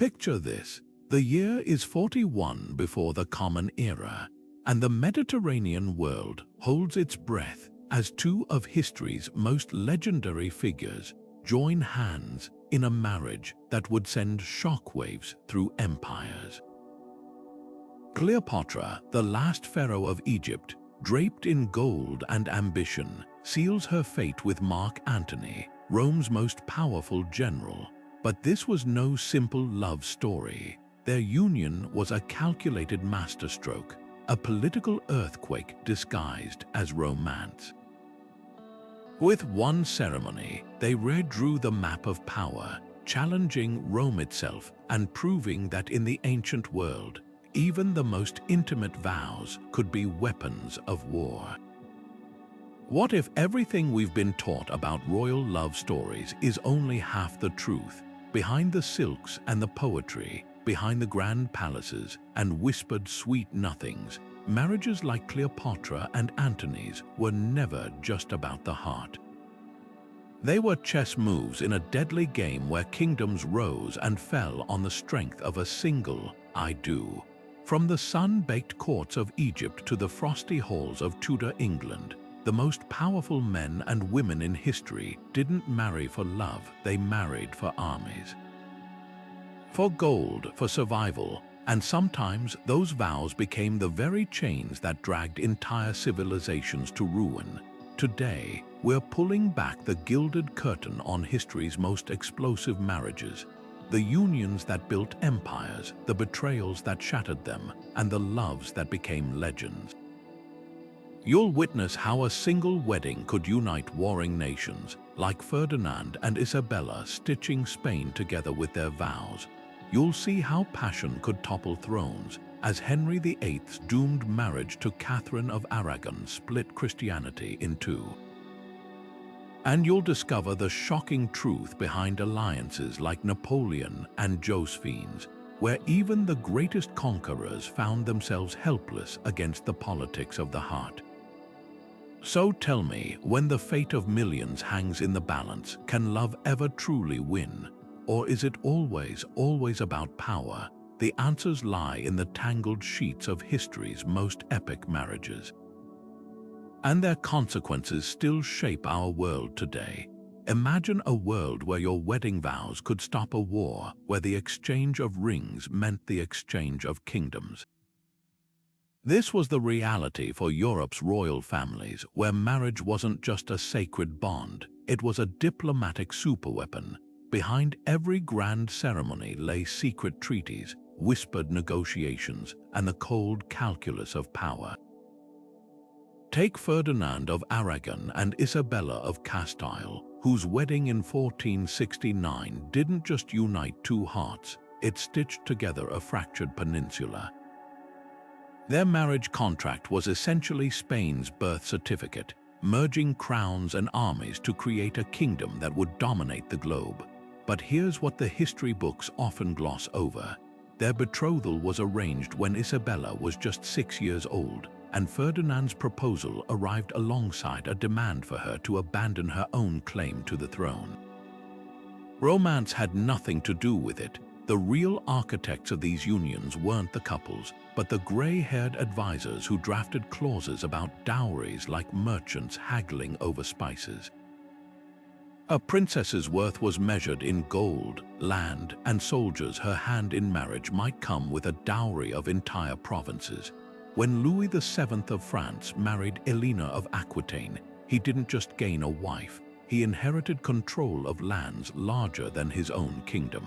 Picture this. The year is 41 before the Common Era, and the Mediterranean world holds its breath as two of history's most legendary figures join hands in a marriage that would send shockwaves through empires. Cleopatra, the last pharaoh of Egypt, draped in gold and ambition, seals her fate with Mark Antony, Rome's most powerful general. But this was no simple love story. Their union was a calculated masterstroke, a political earthquake disguised as romance. With one ceremony, they redrew the map of power, challenging Rome itself and proving that in the ancient world, even the most intimate vows could be weapons of war. What if everything we've been taught about royal love stories is only half the truth? Behind the silks and the poetry, behind the grand palaces and whispered sweet nothings, marriages like Cleopatra and Antony's were never just about the heart. They were chess moves in a deadly game where kingdoms rose and fell on the strength of a single "I do." From the sun-baked courts of Egypt to the frosty halls of Tudor England, the most powerful men and women in history didn't marry for love, they married for armies. For gold, for survival, and sometimes those vows became the very chains that dragged entire civilizations to ruin. Today, we're pulling back the gilded curtain on history's most explosive marriages, the unions that built empires, the betrayals that shattered them, and the loves that became legends. You'll witness how a single wedding could unite warring nations, like Ferdinand and Isabella stitching Spain together with their vows. You'll see how passion could topple thrones, as Henry VIII's doomed marriage to Catherine of Aragon split Christianity in two. And you'll discover the shocking truth behind alliances like Napoleon and Josephine's, where even the greatest conquerors found themselves helpless against the politics of the heart. So tell me, when the fate of millions hangs in the balance, can love ever truly win? Or is it always about power? The answers lie in the tangled sheets of history's most epic marriages. And their consequences still shape our world today. Imagine a world where your wedding vows could stop a war, where the exchange of rings meant the exchange of kingdoms. This was the reality for Europe's royal families, where marriage wasn't just a sacred bond, it was a diplomatic superweapon. Behind every grand ceremony lay secret treaties, whispered negotiations, and the cold calculus of power. Take Ferdinand of Aragon and Isabella of Castile, whose wedding in 1469 didn't just unite two hearts, it stitched together a fractured peninsula. Their marriage contract was essentially Spain's birth certificate, merging crowns and armies to create a kingdom that would dominate the globe. But here's what the history books often gloss over. Their betrothal was arranged when Isabella was just 6 years old, and Ferdinand's proposal arrived alongside a demand for her to abandon her own claim to the throne. Romance had nothing to do with it. The real architects of these unions weren't the couples, but the gray-haired advisors who drafted clauses about dowries like merchants haggling over spices. A princess's worth was measured in gold, land, and soldiers. Her hand in marriage might come with a dowry of entire provinces. When Louis VII of France married Elina of Aquitaine, he didn't just gain a wife, he inherited control of lands larger than his own kingdom.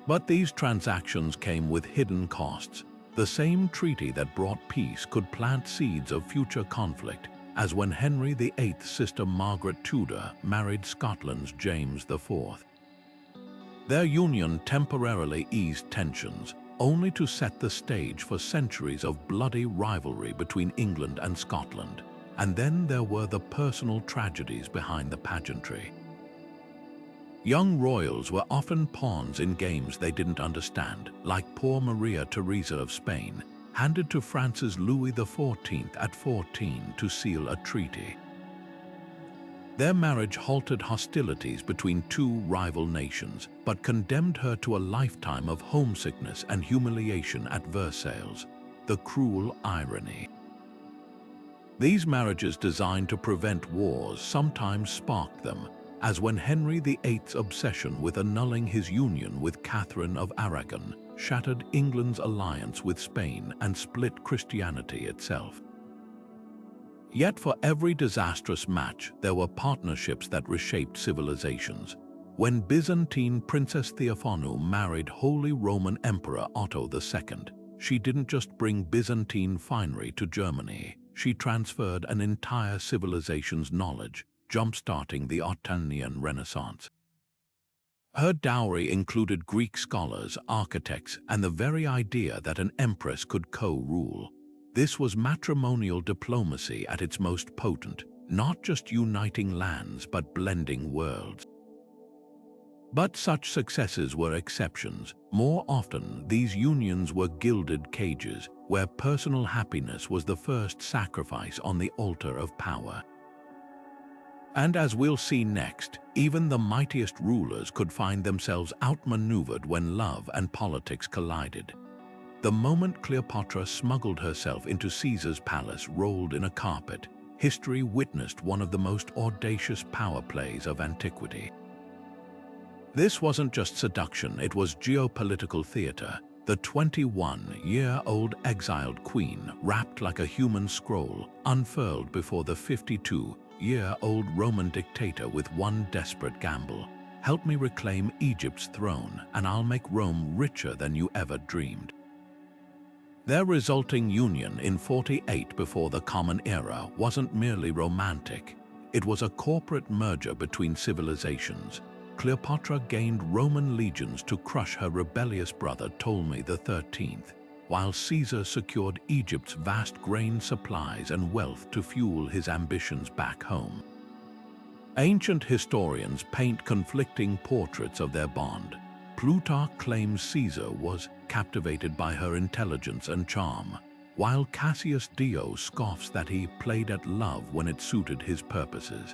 But these transactions came with hidden costs. The same treaty that brought peace could plant seeds of future conflict, as when Henry VIII's sister Margaret Tudor married Scotland's James IV. Their union temporarily eased tensions, only to set the stage for centuries of bloody rivalry between England and Scotland. And then there were the personal tragedies behind the pageantry. Young royals were often pawns in games they didn't understand, like poor Maria Theresa of Spain, handed to France's Louis XIV at 14 to seal a treaty. Their marriage halted hostilities between two rival nations, but condemned her to a lifetime of homesickness and humiliation at Versailles. The cruel irony. These marriages designed to prevent wars sometimes sparked them, as when Henry VIII's obsession with annulling his union with Catherine of Aragon shattered England's alliance with Spain and split Christianity itself. Yet for every disastrous match, there were partnerships that reshaped civilizations. When Byzantine Princess Theophanu married Holy Roman Emperor Otto II, she didn't just bring Byzantine finery to Germany, she transferred an entire civilization's knowledge, jump-starting the Ottonian Renaissance. Her dowry included Greek scholars, architects, and the very idea that an empress could co-rule. This was matrimonial diplomacy at its most potent, not just uniting lands but blending worlds. But such successes were exceptions. More often, these unions were gilded cages, where personal happiness was the first sacrifice on the altar of power. And as we'll see next, even the mightiest rulers could find themselves outmaneuvered when love and politics collided. The moment Cleopatra smuggled herself into Caesar's palace rolled in a carpet, history witnessed one of the most audacious power plays of antiquity. This wasn't just seduction, it was geopolitical theater. The 21-year-old exiled queen, wrapped like a human scroll, unfurled before the 52-year-old Roman dictator with one desperate gamble. Help me reclaim Egypt's throne, and I'll make Rome richer than you ever dreamed. Their resulting union in 48 before the Common Era wasn't merely romantic. It was a corporate merger between civilizations. Cleopatra gained Roman legions to crush her rebellious brother Ptolemy XIII, while Caesar secured Egypt's vast grain supplies and wealth to fuel his ambitions back home. Ancient historians paint conflicting portraits of their bond. Plutarch claims Caesar was captivated by her intelligence and charm, while Cassius Dio scoffs that he played at love when it suited his purposes.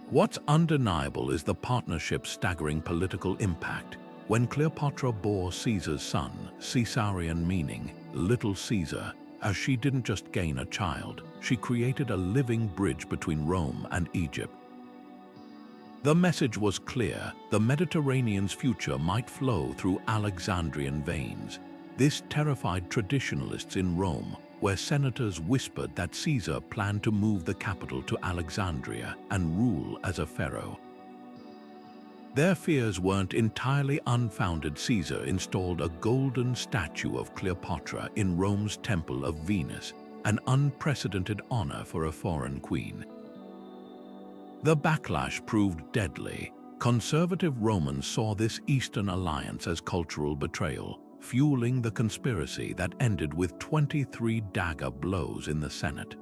What's undeniable is the partnership's staggering political impact. When Cleopatra bore Caesar's son, Caesarion meaning Little Caesar, as she didn't just gain a child, she created a living bridge between Rome and Egypt. The message was clear: the Mediterranean's future might flow through Alexandrian veins. This terrified traditionalists in Rome, where senators whispered that Caesar planned to move the capital to Alexandria and rule as a pharaoh. Their fears weren't entirely unfounded. Caesar installed a golden statue of Cleopatra in Rome's Temple of Venus, an unprecedented honor for a foreign queen. The backlash proved deadly. Conservative Romans saw this Eastern alliance as cultural betrayal, fueling the conspiracy that ended with 23 dagger blows in the Senate.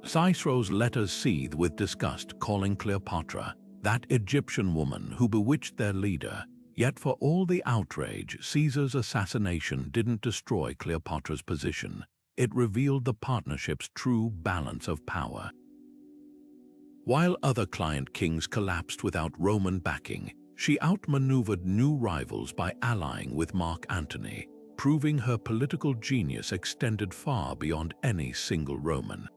Cicero's letters seethed with disgust, calling Cleopatra that Egyptian woman who bewitched their leader. Yet for all the outrage, Caesar's assassination didn't destroy Cleopatra's position. It revealed the partnership's true balance of power. While other client kings collapsed without Roman backing, she outmaneuvered new rivals by allying with Mark Antony, proving her political genius extended far beyond any single Roman.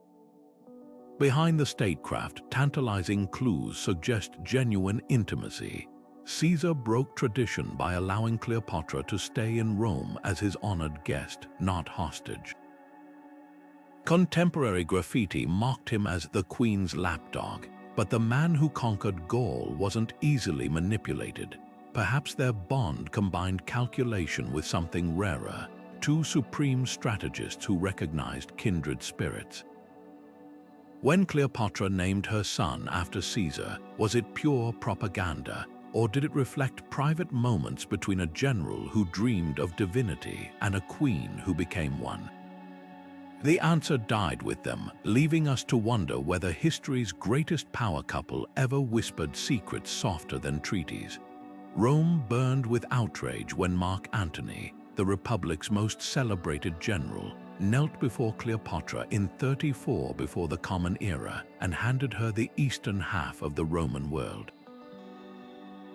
Behind the statecraft, tantalizing clues suggest genuine intimacy. Caesar broke tradition by allowing Cleopatra to stay in Rome as his honored guest, not hostage. Contemporary graffiti mocked him as the Queen's lapdog, but the man who conquered Gaul wasn't easily manipulated. Perhaps their bond combined calculation with something rarer, two supreme strategists who recognized kindred spirits. When Cleopatra named her son after Caesar, was it pure propaganda, or did it reflect private moments between a general who dreamed of divinity and a queen who became one? The answer died with them, leaving us to wonder whether history's greatest power couple ever whispered secrets softer than treaties. Rome burned with outrage when Mark Antony, the Republic's most celebrated general, knelt before Cleopatra in 34 before the Common Era and handed her the eastern half of the Roman world.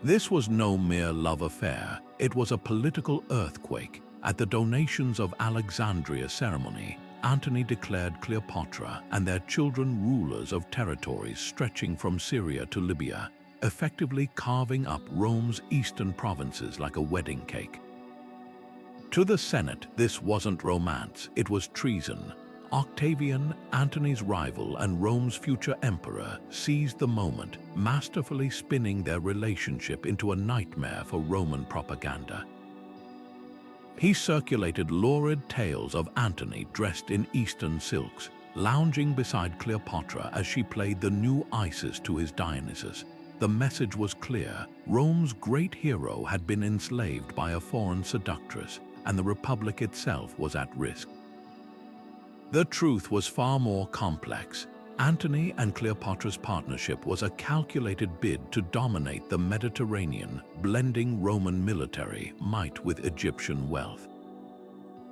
This was no mere love affair, it was a political earthquake. At the donations of Alexandria ceremony, Antony declared Cleopatra and their children rulers of territories stretching from Syria to Libya, effectively carving up Rome's eastern provinces like a wedding cake. To the Senate, this wasn't romance, it was treason. Octavian, Antony's rival and Rome's future emperor, seized the moment, masterfully spinning their relationship into a nightmare for Roman propaganda. He circulated lurid tales of Antony dressed in Eastern silks, lounging beside Cleopatra as she played the new Isis to his Dionysus. The message was clear: Rome's great hero had been enslaved by a foreign seductress, and the Republic itself was at risk. The truth was far more complex. Antony and Cleopatra's partnership was a calculated bid to dominate the Mediterranean, blending Roman military might with Egyptian wealth.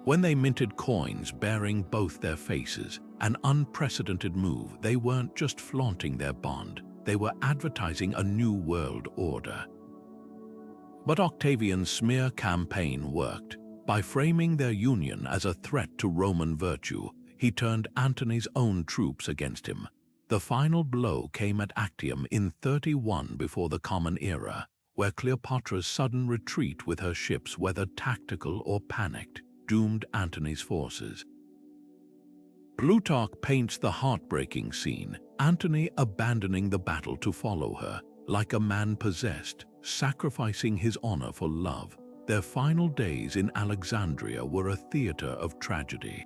When they minted coins bearing both their faces, an unprecedented move, they weren't just flaunting their bond, they were advertising a new world order. But Octavian's smear campaign worked. By framing their union as a threat to Roman virtue, he turned Antony's own troops against him. The final blow came at Actium in 31 before the Common Era, where Cleopatra's sudden retreat with her ships, whether tactical or panicked, doomed Antony's forces. Plutarch paints the heartbreaking scene, Antony abandoning the battle to follow her, like a man possessed, sacrificing his honor for love. Their final days in Alexandria were a theater of tragedy.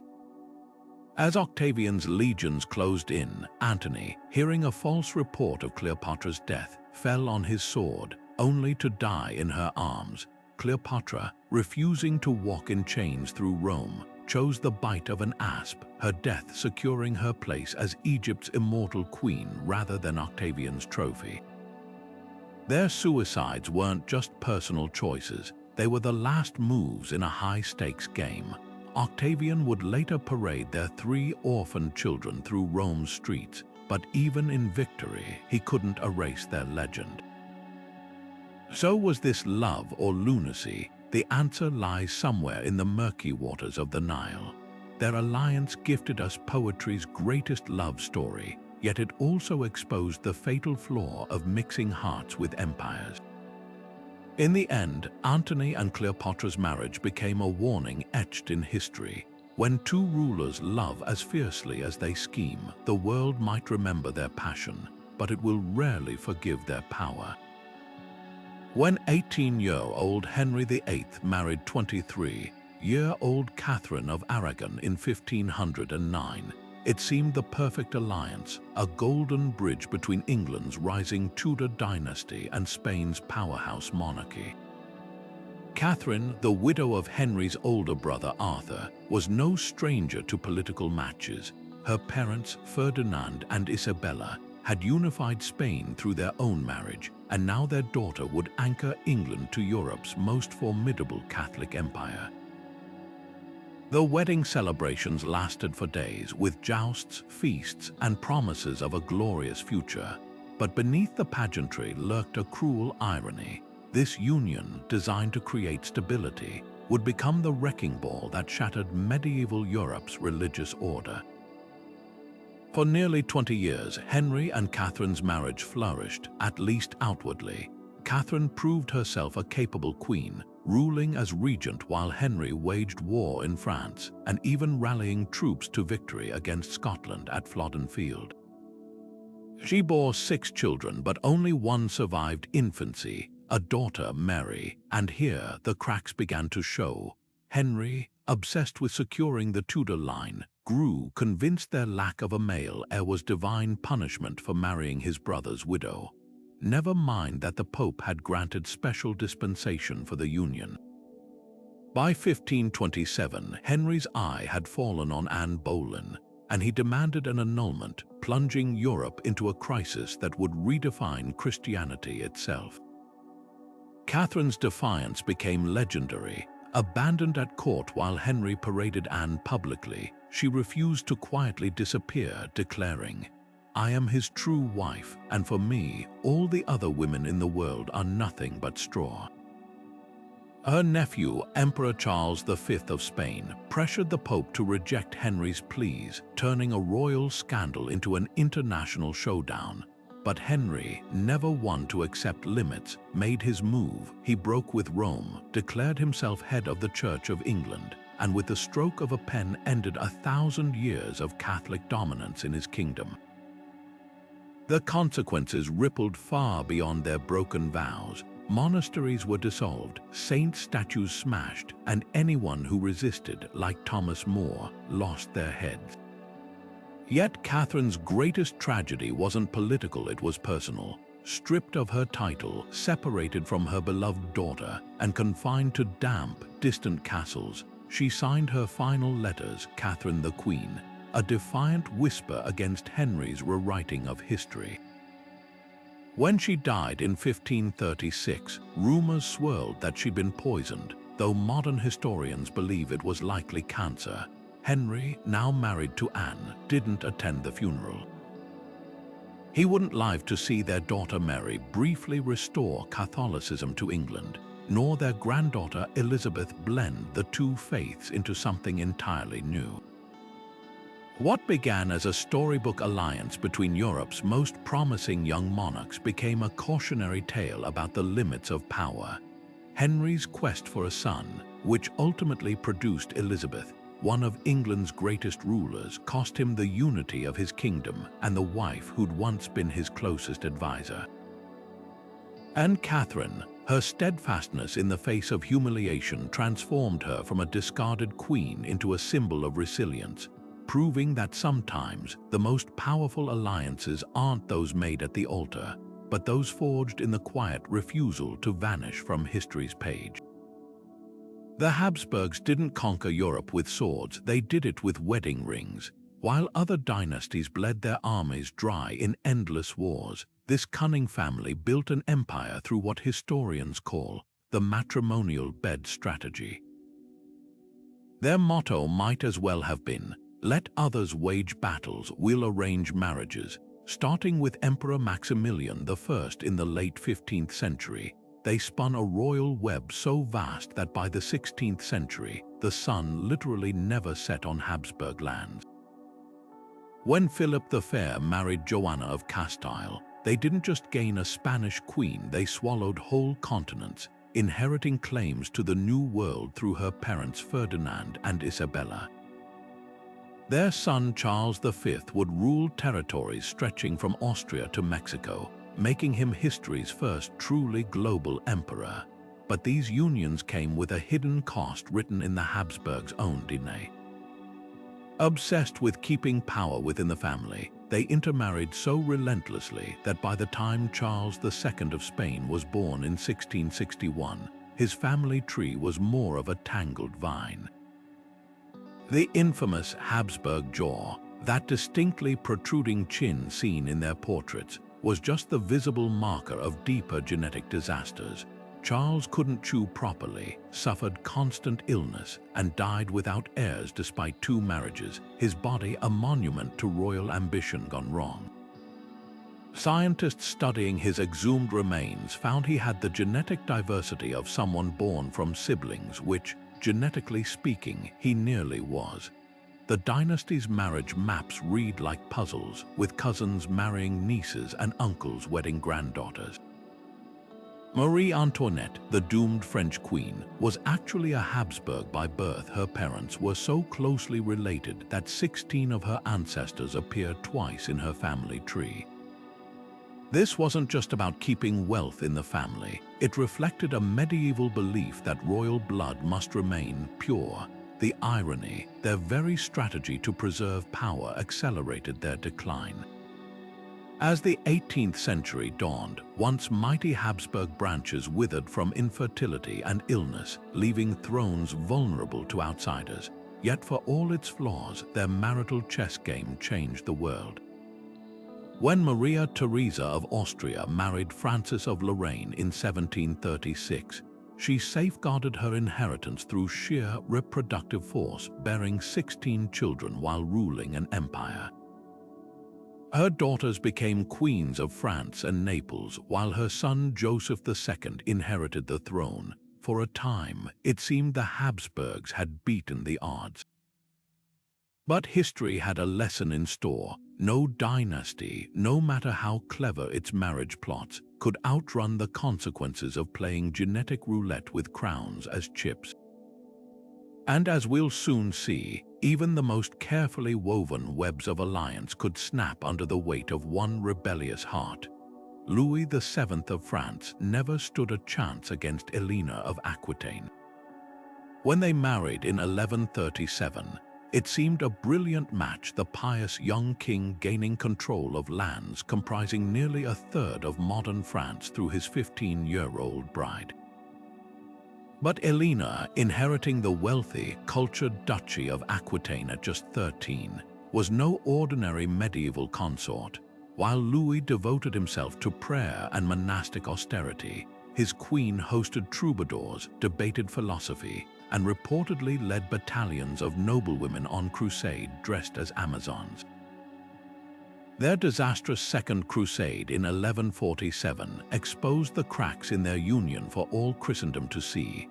As Octavian's legions closed in, Antony, hearing a false report of Cleopatra's death, fell on his sword, only to die in her arms. Cleopatra, refusing to walk in chains through Rome, chose the bite of an asp, her death securing her place as Egypt's immortal queen rather than Octavian's trophy. Their suicides weren't just personal choices, they were the last moves in a high-stakes game. Octavian would later parade their 3 orphaned children through Rome's streets, but even in victory, he couldn't erase their legend. So was this love or lunacy? The answer lies somewhere in the murky waters of the Nile. Their alliance gifted us poetry's greatest love story, yet it also exposed the fatal flaw of mixing hearts with empires. In the end, Antony and Cleopatra's marriage became a warning etched in history. When two rulers love as fiercely as they scheme, the world might remember their passion, but it will rarely forgive their power. When 18-year-old Henry VIII married 23-year-old Catherine of Aragon in 1509, it seemed the perfect alliance, a golden bridge between England's rising Tudor dynasty and Spain's powerhouse monarchy. Catherine, the widow of Henry's older brother Arthur, was no stranger to political matches. Her parents, Ferdinand and Isabella, had unified Spain through their own marriage, and now their daughter would anchor England to Europe's most formidable Catholic empire. The wedding celebrations lasted for days, with jousts, feasts, and promises of a glorious future. But beneath the pageantry lurked a cruel irony. This union, designed to create stability, would become the wrecking ball that shattered medieval Europe's religious order. For nearly 20 years, Henry and Catherine's marriage flourished, at least outwardly. Catherine proved herself a capable queen, ruling as regent while Henry waged war in France and even rallying troops to victory against Scotland at Flodden Field. She bore 6 children, but only one survived infancy, a daughter, Mary, and here the cracks began to show. Henry, obsessed with securing the Tudor line, grew convinced their lack of a male heir was divine punishment for marrying his brother's widow. Never mind that the Pope had granted special dispensation for the union. By 1527, Henry's eye had fallen on Anne Boleyn, and he demanded an annulment, plunging Europe into a crisis that would redefine Christianity itself. Catherine's defiance became legendary, Abandoned at court while Henry paraded Anne publicly, she refused to quietly disappear, declaring, "I am his true wife, and for me, all the other women in the world are nothing but straw." Her nephew, Emperor Charles V of Spain, pressured the Pope to reject Henry's pleas, turning a royal scandal into an international showdown. But Henry, never one to accept limits, made his move. He broke with Rome, declared himself head of the Church of England, and with the stroke of a pen ended 1,000 years of Catholic dominance in his kingdom. The consequences rippled far beyond their broken vows. Monasteries were dissolved, saint statues smashed, and anyone who resisted, like Thomas More, lost their heads. Yet Catherine's greatest tragedy wasn't political, it was personal. Stripped of her title, separated from her beloved daughter, and confined to damp, distant castles, she signed her final letters, Catherine the Queen, a defiant whisper against Henry's rewriting of history. When she died in 1536, rumors swirled that she'd been poisoned, though modern historians believe it was likely cancer. Henry, now married to Anne, didn't attend the funeral. He wouldn't live to see their daughter Mary briefly restore Catholicism to England, nor their granddaughter Elizabeth blend the two faiths into something entirely new. What began as a storybook alliance between Europe's most promising young monarchs became a cautionary tale about the limits of power. Henry's quest for a son, which ultimately produced Elizabeth, one of England's greatest rulers, cost him the unity of his kingdom and the wife who'd once been his closest advisor. And Catherine, her steadfastness in the face of humiliation transformed her from a discarded queen into a symbol of resilience, proving that sometimes the most powerful alliances aren't those made at the altar, but those forged in the quiet refusal to vanish from history's page. The Habsburgs didn't conquer Europe with swords, they did it with wedding rings. While other dynasties bled their armies dry in endless wars, this cunning family built an empire through what historians call the matrimonial bed strategy. Their motto might as well have been, "Let others wage battles, we'll arrange marriages." Starting with Emperor Maximilian I in the late 15th century, they spun a royal web so vast that by the 16th century, the sun literally never set on Habsburg lands. When Philip the Fair married Joanna of Castile, they didn't just gain a Spanish queen, they swallowed whole continents, inheriting claims to the New World through her parents Ferdinand and Isabella. Their son Charles V would rule territories stretching from Austria to Mexico, making him history's first truly global emperor. But these unions came with a hidden cost written in the Habsburgs' own DNA. Obsessed with keeping power within the family, they intermarried so relentlessly that by the time Charles II of Spain was born in 1661, his family tree was more of a tangled vine. The infamous Habsburg jaw, that distinctly protruding chin seen in their portraits, was just the visible marker of deeper genetic disasters. Charles couldn't chew properly, suffered constant illness, and died without heirs despite 2 marriages, his body a monument to royal ambition gone wrong. Scientists studying his exhumed remains found he had the genetic diversity of someone born from siblings, which, genetically speaking, he nearly was. The dynasty's marriage maps read like puzzles, with cousins marrying nieces and uncles wedding granddaughters. Marie Antoinette, the doomed French queen, was actually a Habsburg by birth. Her parents were so closely related that 16 of her ancestors appear twice in her family tree. This wasn't just about keeping wealth in the family. It reflected a medieval belief that royal blood must remain pure. The irony, their very strategy to preserve power accelerated their decline. As the 18th century dawned, once mighty Habsburg branches withered from infertility and illness, leaving thrones vulnerable to outsiders. Yet for all its flaws, their marital chess game changed the world. When Maria Theresa of Austria married Francis of Lorraine in 1736, she safeguarded her inheritance through sheer reproductive force, bearing 16 children while ruling an empire. Her daughters became queens of France and Naples, while her son Joseph II inherited the throne. For a time, it seemed the Habsburgs had beaten the odds. But history had a lesson in store. No dynasty, no matter how clever its marriage plots, could outrun the consequences of playing genetic roulette with crowns as chips. And as we'll soon see, even the most carefully woven webs of alliance could snap under the weight of one rebellious heart. Louis VII of France never stood a chance against Elina of Aquitaine. When they married in 1137, it seemed a brilliant match, the pious young king gaining control of lands comprising nearly a third of modern France through his 15-year-old bride. But Elina, inheriting the wealthy, cultured duchy of Aquitaine at just 13, was no ordinary medieval consort. While Louis devoted himself to prayer and monastic austerity, his queen hosted troubadours, debated philosophy, and reportedly led battalions of noblewomen on crusade dressed as Amazons. Their disastrous Second Crusade in 1147 exposed the cracks in their union for all Christendom to see.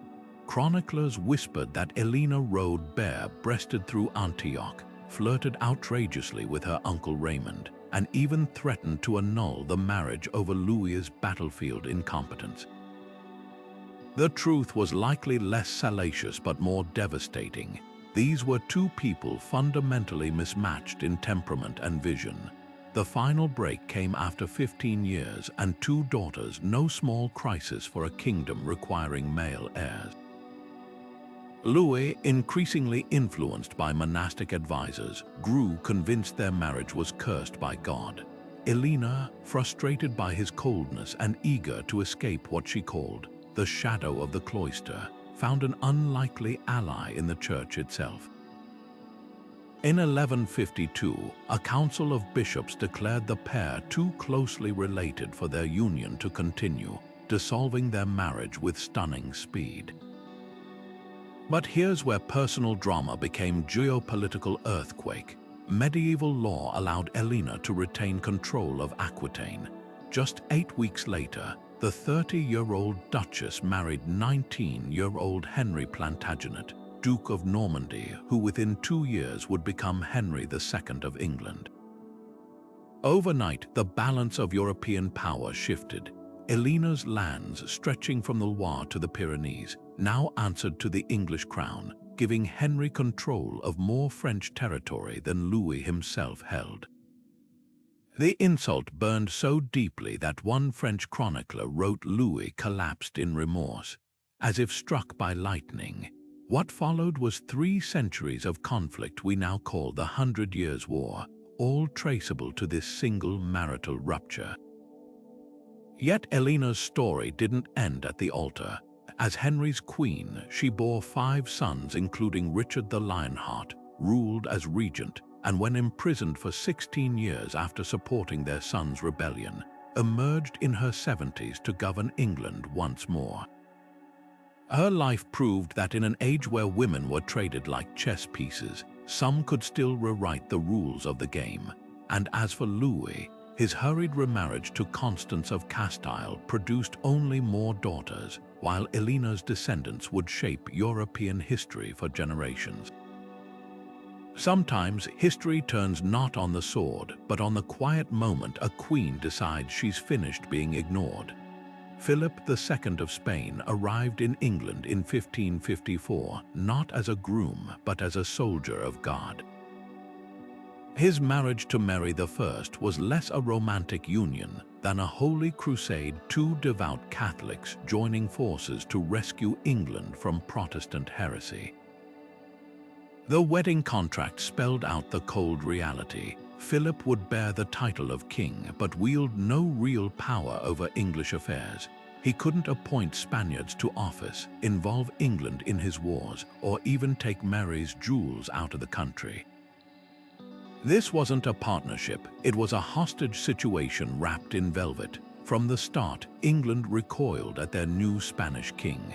Chroniclers whispered that Elina rode bare-breasted through Antioch, flirted outrageously with her uncle Raymond, and even threatened to annul the marriage over Louis's battlefield incompetence. The truth was likely less salacious but more devastating. These were two people fundamentally mismatched in temperament and vision. The final break came after 15 years and 2 daughters, no small crisis for a kingdom requiring male heirs. Louis, increasingly influenced by monastic advisors, grew convinced their marriage was cursed by God. Elina, frustrated by his coldness and eager to escape what she called the shadow of the cloister, found an unlikely ally in the church itself. In 1152, a council of bishops declared the pair too closely related for their union to continue, dissolving their marriage with stunning speed. But here's where personal drama became geopolitical earthquake. Medieval law allowed Elina to retain control of Aquitaine. Just 8 weeks later, the 30-year-old Duchess married 19-year-old Henry Plantagenet, Duke of Normandy, who within 2 years would become Henry II of England. Overnight, the balance of European power shifted. Elina's lands, stretching from the Loire to the Pyrenees, now answered to the English crown, giving Henry control of more French territory than Louis himself held. The insult burned so deeply that one French chronicler wrote Louis collapsed in remorse, as if struck by lightning. What followed was 3 centuries of conflict we now call the 100 Years' War, all traceable to this single marital rupture. Yet Elina's story didn't end at the altar. As Henry's queen, she bore 5 sons, including Richard the Lionheart, ruled as regent, and when imprisoned for 16 years after supporting their son's rebellion, emerged in her 70s to govern England once more. Her life proved that in an age where women were traded like chess pieces, some could still rewrite the rules of the game. And as for Louis, his hurried remarriage to Constance of Castile produced only more daughters, while Elina's descendants would shape European history for generations. Sometimes history turns not on the sword, but on the quiet moment a queen decides she's finished being ignored. Philip II of Spain arrived in England in 1554, not as a groom, but as a soldier of God. His marriage to Mary I was less a romantic union than a holy crusade, 2 devout Catholics joining forces to rescue England from Protestant heresy. The wedding contract spelled out the cold reality. Philip would bear the title of king, but wield no real power over English affairs. He couldn't appoint Spaniards to office, involve England in his wars, or even take Mary's jewels out of the country. This wasn't a partnership, it was a hostage situation wrapped in velvet. From the start, England recoiled at their new Spanish king.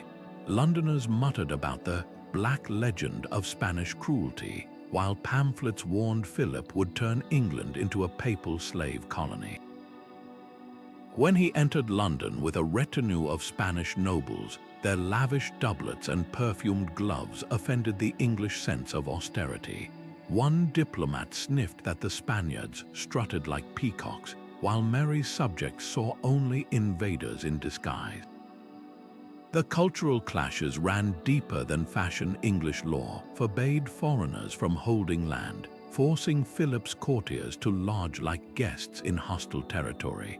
Londoners muttered about the black legend of Spanish cruelty, while pamphlets warned Philip would turn England into a papal slave colony. When he entered London with a retinue of Spanish nobles, their lavish doublets and perfumed gloves offended the English sense of austerity. One diplomat sniffed that the Spaniards strutted like peacocks, while Mary's subjects saw only invaders in disguise. The cultural clashes ran deeper than fashion. English law forbade foreigners from holding land, forcing Philip's courtiers to lodge like guests in hostile territory.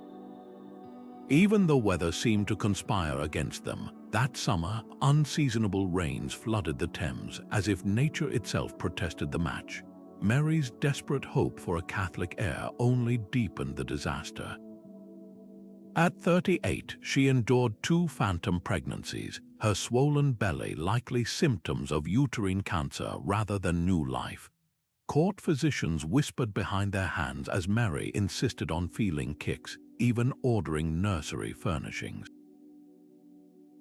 Even the weather seemed to conspire against them. That summer, unseasonable rains flooded the Thames, as if nature itself protested the match. Mary's desperate hope for a Catholic heir only deepened the disaster. At 38, she endured 2 phantom pregnancies, her swollen belly likely symptoms of uterine cancer rather than new life. Court physicians whispered behind their hands as Mary insisted on feeling kicks, even ordering nursery furnishings.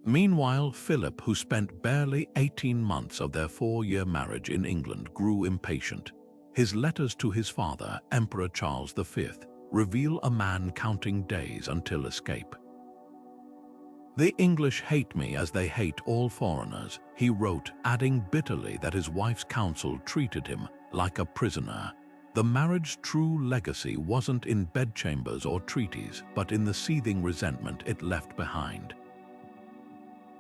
Meanwhile, Philip, who spent barely 18 months of their 4-year marriage in England, grew impatient. His letters to his father, Emperor Charles V, reveal a man counting days until escape. "The English hate me as they hate all foreigners," he wrote, adding bitterly that his wife's council treated him like a prisoner. The marriage's true legacy wasn't in bedchambers or treaties, but in the seething resentment it left behind.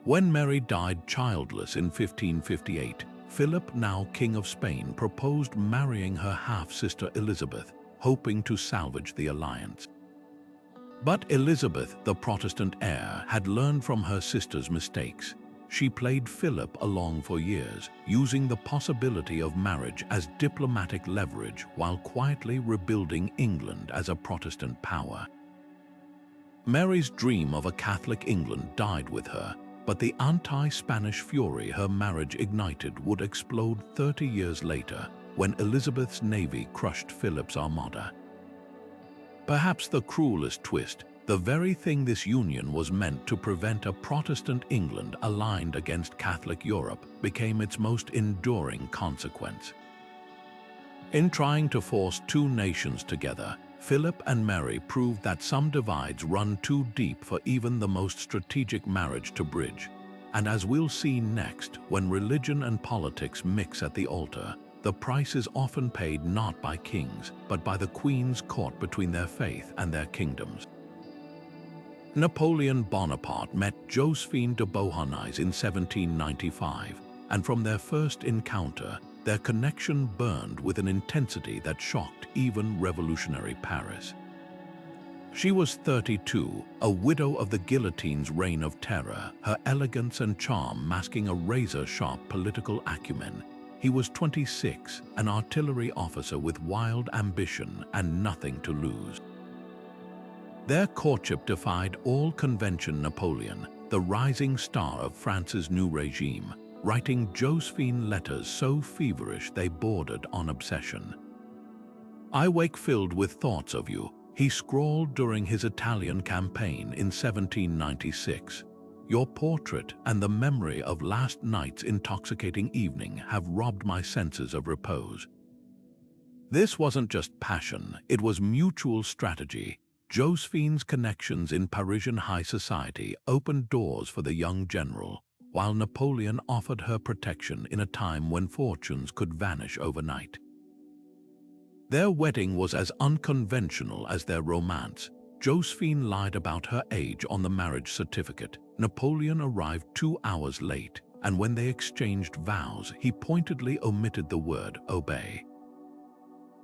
When Mary died childless in 1558, Philip, now King of Spain, proposed marrying her half-sister Elizabeth, hoping to salvage the alliance. But Elizabeth, the Protestant heir, had learned from her sister's mistakes. She played Philip along for years, using the possibility of marriage as diplomatic leverage while quietly rebuilding England as a Protestant power. Mary's dream of a Catholic England died with her, but the anti-Spanish fury her marriage ignited would explode 30 years later, when Elizabeth's navy crushed Philip's armada. Perhaps the cruelest twist, the very thing this union was meant to prevent, a Protestant England aligned against Catholic Europe, became its most enduring consequence. In trying to force 2 nations together, Philip and Mary proved that some divides run too deep for even the most strategic marriage to bridge. And as we'll see next, when religion and politics mix at the altar, the price is often paid not by kings, but by the queens caught between their faith and their kingdoms. Napoleon Bonaparte met Josephine de Beauharnais in 1795, and from their first encounter, their connection burned with an intensity that shocked even revolutionary Paris. She was 32, a widow of the guillotine's reign of terror, her elegance and charm masking a razor-sharp political acumen. He was 26, an artillery officer with wild ambition and nothing to lose. Their courtship defied all convention. Napoleon, the rising star of France's new regime, writing Josephine letters so feverish they bordered on obsession. "I wake filled with thoughts of you," he scrawled during his Italian campaign in 1796. "Your portrait and the memory of last night's intoxicating evening have robbed my senses of repose." This wasn't just passion, it was mutual strategy. Josephine's connections in Parisian high society opened doors for the young general, while Napoleon offered her protection in a time when fortunes could vanish overnight. Their wedding was as unconventional as their romance. Josephine lied about her age on the marriage certificate. Napoleon arrived 2 hours late, and when they exchanged vows, he pointedly omitted the word obey.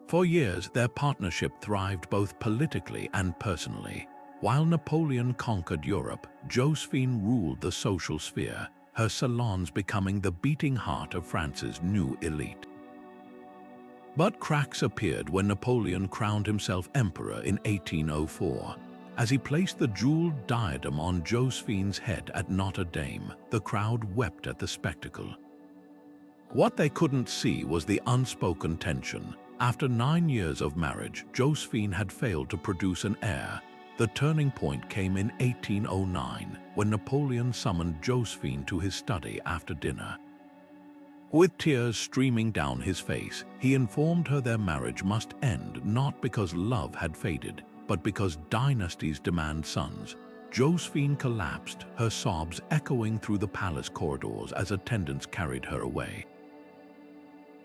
For years, their partnership thrived both politically and personally. While Napoleon conquered Europe, Josephine ruled the social sphere, her salons becoming the beating heart of France's new elite. But cracks appeared when Napoleon crowned himself emperor in 1804. As he placed the jeweled diadem on Josephine's head at Notre Dame, the crowd wept at the spectacle. What they couldn't see was the unspoken tension. After 9 years of marriage, Josephine had failed to produce an heir. The turning point came in 1809, when Napoleon summoned Josephine to his study after dinner. With tears streaming down his face, he informed her their marriage must end not because love had faded, but because dynasties demand sons. Josephine collapsed, her sobs echoing through the palace corridors as attendants carried her away.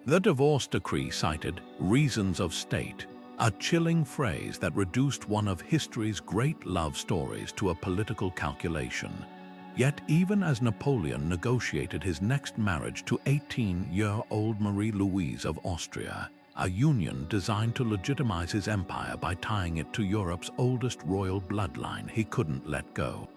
The divorce decree cited reasons of state, a chilling phrase that reduced one of history's great love stories to a political calculation. Yet even as Napoleon negotiated his next marriage to 18-year-old Marie Louise of Austria, a union designed to legitimize his empire by tying it to Europe's oldest royal bloodline, he couldn't let go.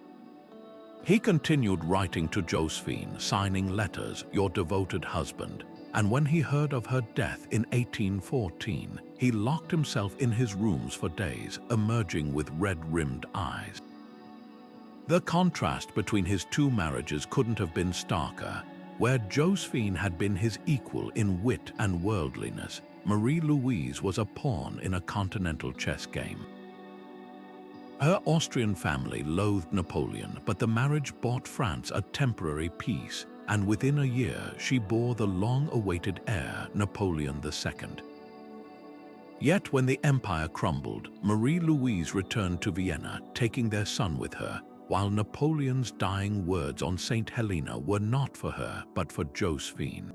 He continued writing to Josephine, signing letters, "Your devoted husband," and when he heard of her death in 1814, he locked himself in his rooms for days, emerging with red-rimmed eyes. The contrast between his two marriages couldn't have been starker. Where Josephine had been his equal in wit and worldliness, Marie Louise was a pawn in a continental chess game. Her Austrian family loathed Napoleon, but the marriage bought France a temporary peace, and within a year she bore the long-awaited heir, Napoleon II. Yet when the empire crumbled, Marie Louise returned to Vienna, taking their son with her, while Napoleon's dying words on Saint Helena were not for her, but for Josephine.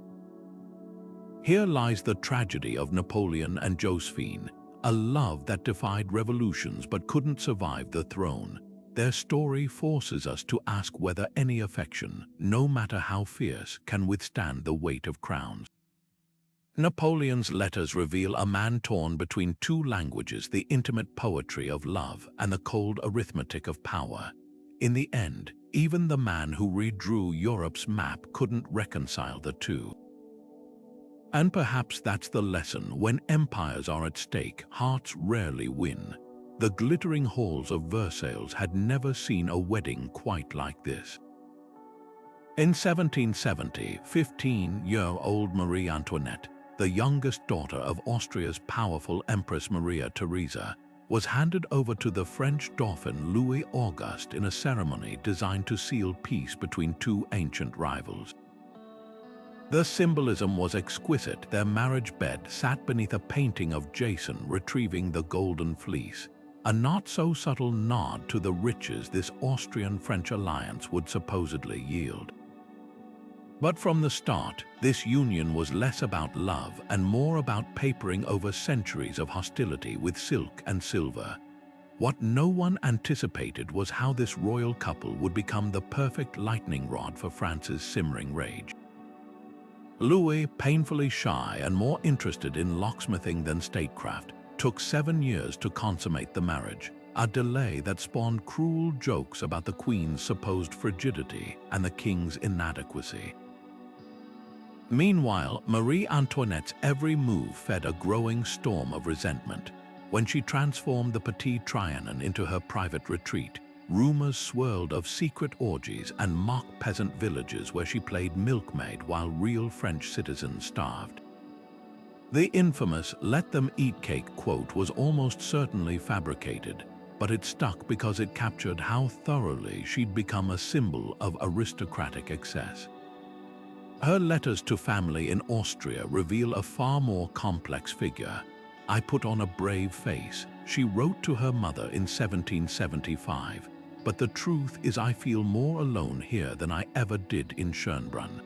Here lies the tragedy of Napoleon and Josephine, a love that defied revolutions but couldn't survive the throne. Their story forces us to ask whether any affection, no matter how fierce, can withstand the weight of crowns. Napoleon's letters reveal a man torn between two languages, the intimate poetry of love and the cold arithmetic of power. In the end, even the man who redrew Europe's map couldn't reconcile the two. And perhaps that's the lesson: when empires are at stake, hearts rarely win. The glittering halls of Versailles had never seen a wedding quite like this. In 1770, 15-year-old Marie Antoinette, the youngest daughter of Austria's powerful Empress Maria Theresa, was handed over to the French Dauphin Louis Auguste in a ceremony designed to seal peace between two ancient rivals. The symbolism was exquisite. Their marriage bed sat beneath a painting of Jason retrieving the golden fleece, a not-so-subtle nod to the riches this Austrian-French alliance would supposedly yield. But from the start, this union was less about love and more about papering over centuries of hostility with silk and silver. What no one anticipated was how this royal couple would become the perfect lightning rod for France's simmering rage. Louis, painfully shy and more interested in locksmithing than statecraft, took 7 years to consummate the marriage, a delay that spawned cruel jokes about the Queen's supposed frigidity and the King's inadequacy. Meanwhile, Marie Antoinette's every move fed a growing storm of resentment. When she transformed the Petit Trianon into her private retreat, rumors swirled of secret orgies and mock peasant villages where she played milkmaid while real French citizens starved. The infamous "let them eat cake" quote was almost certainly fabricated, but it stuck because it captured how thoroughly she'd become a symbol of aristocratic excess. Her letters to family in Austria reveal a far more complex figure. "I put on a brave face," she wrote to her mother in 1775, "but the truth is I feel more alone here than I ever did in Schönbrunn."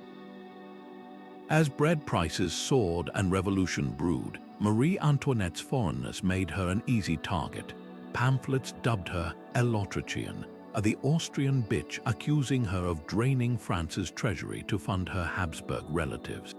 As bread prices soared and revolution brewed, Marie Antoinette's foreignness made her an easy target. Pamphlets dubbed her l'Autrichienne, the Austrian bitch, accusing her of draining France's treasury to fund her Habsburg relatives.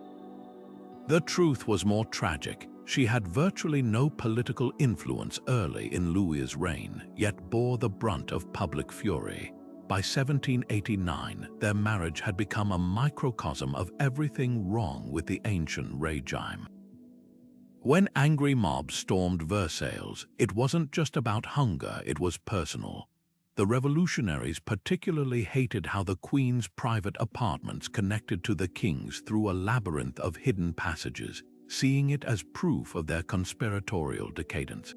The truth was more tragic. She had virtually no political influence early in Louis's reign, yet bore the brunt of public fury. By 1789, their marriage had become a microcosm of everything wrong with the ancient regime. When angry mobs stormed Versailles, it wasn't just about hunger, it was personal. The revolutionaries particularly hated how the Queen's private apartments connected to the King's through a labyrinth of hidden passages, seeing it as proof of their conspiratorial decadence.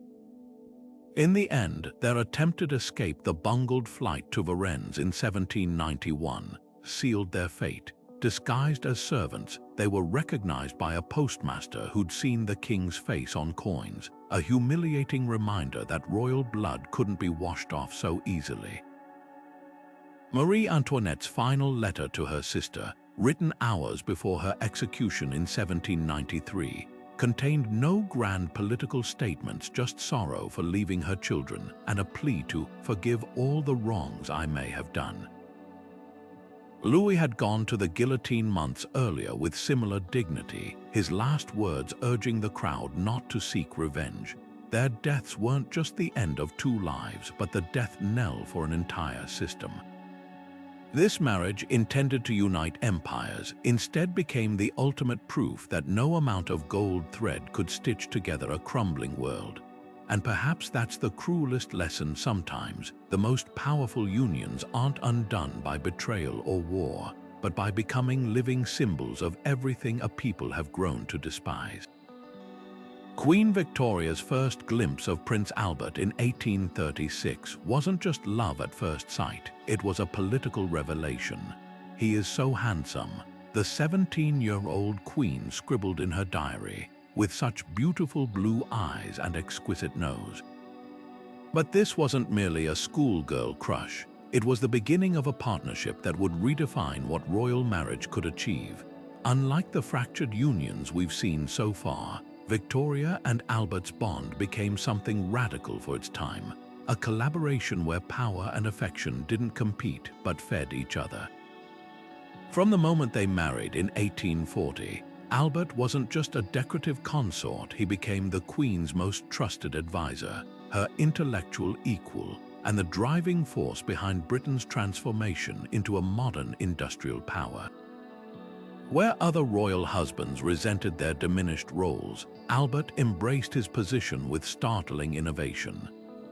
In the end, their attempted escape, the bungled flight to Varennes in 1791, sealed their fate. Disguised as servants, they were recognized by a postmaster who'd seen the king's face on coins, a humiliating reminder that royal blood couldn't be washed off so easily. Marie Antoinette's final letter to her sister, written hours before her execution in 1793, contained no grand political statements, just sorrow for leaving her children and a plea to forgive all the wrongs I may have done. Louis had gone to the guillotine months earlier with similar dignity, his last words urging the crowd not to seek revenge. Their deaths weren't just the end of two lives, but the death knell for an entire system. This marriage, intended to unite empires, instead became the ultimate proof that no amount of gold thread could stitch together a crumbling world. And perhaps that's the cruelest lesson sometimes. The most powerful unions aren't undone by betrayal or war, but by becoming living symbols of everything a people have grown to despise. Queen Victoria's first glimpse of Prince Albert in 1836 wasn't just love at first sight, it was a political revelation. "He is so handsome," the 17-year-old queen scribbled in her diary, "with such beautiful blue eyes and exquisite nose." But this wasn't merely a schoolgirl crush. It was the beginning of a partnership that would redefine what royal marriage could achieve. Unlike the fractured unions we've seen so far, Victoria and Albert's bond became something radical for its time, a collaboration where power and affection didn't compete but fed each other. From the moment they married in 1840, Albert wasn't just a decorative consort, he became the Queen's most trusted advisor, her intellectual equal, and the driving force behind Britain's transformation into a modern industrial power. Where other royal husbands resented their diminished roles, Albert embraced his position with startling innovation.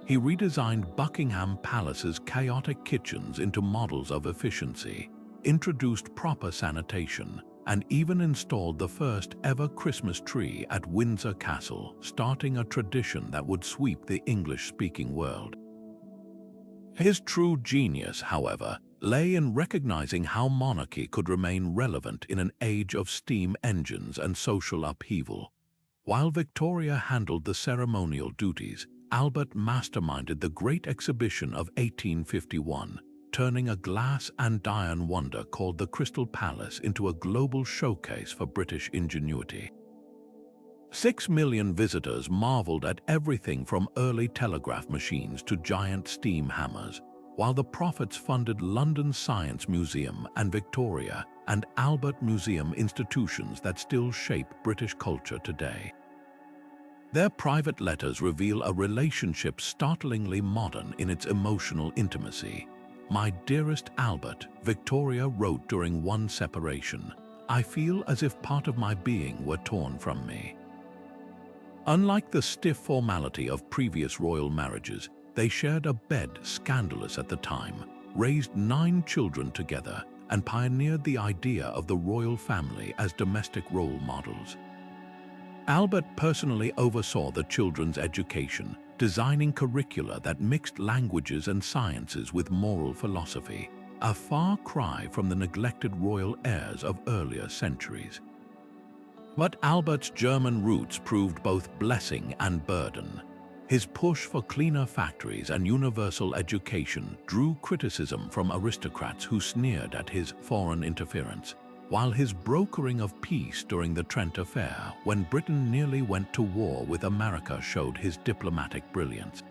He redesigned Buckingham Palace's chaotic kitchens into models of efficiency, introduced proper sanitation, and even installed the first ever Christmas tree at Windsor Castle, starting a tradition that would sweep the English-speaking world. His true genius, however, lay in recognizing how monarchy could remain relevant in an age of steam engines and social upheaval. While Victoria handled the ceremonial duties, Albert masterminded the Great Exhibition of 1851, turning a glass and iron wonder called the Crystal Palace into a global showcase for British ingenuity. 6 million visitors marveled at everything from early telegraph machines to giant steam hammers, while the profits funded London's Science Museum and Victoria and Albert Museum institutions that still shape British culture today. Their private letters reveal a relationship startlingly modern in its emotional intimacy. "My dearest Albert," Victoria wrote during one separation, "I feel as if part of my being were torn from me." Unlike the stiff formality of previous royal marriages, they shared a bed scandalous at the time, raised 9 children together, and pioneered the idea of the royal family as domestic role models. Albert personally oversaw the children's education, designing curricula that mixed languages and sciences with moral philosophy, a far cry from the neglected royal heirs of earlier centuries. But Albert's German roots proved both blessing and burden. His push for cleaner factories and universal education drew criticism from aristocrats who sneered at his foreign interference, while his brokering of peace during the Trent Affair, when Britain nearly went to war with America, showed his diplomatic brilliance.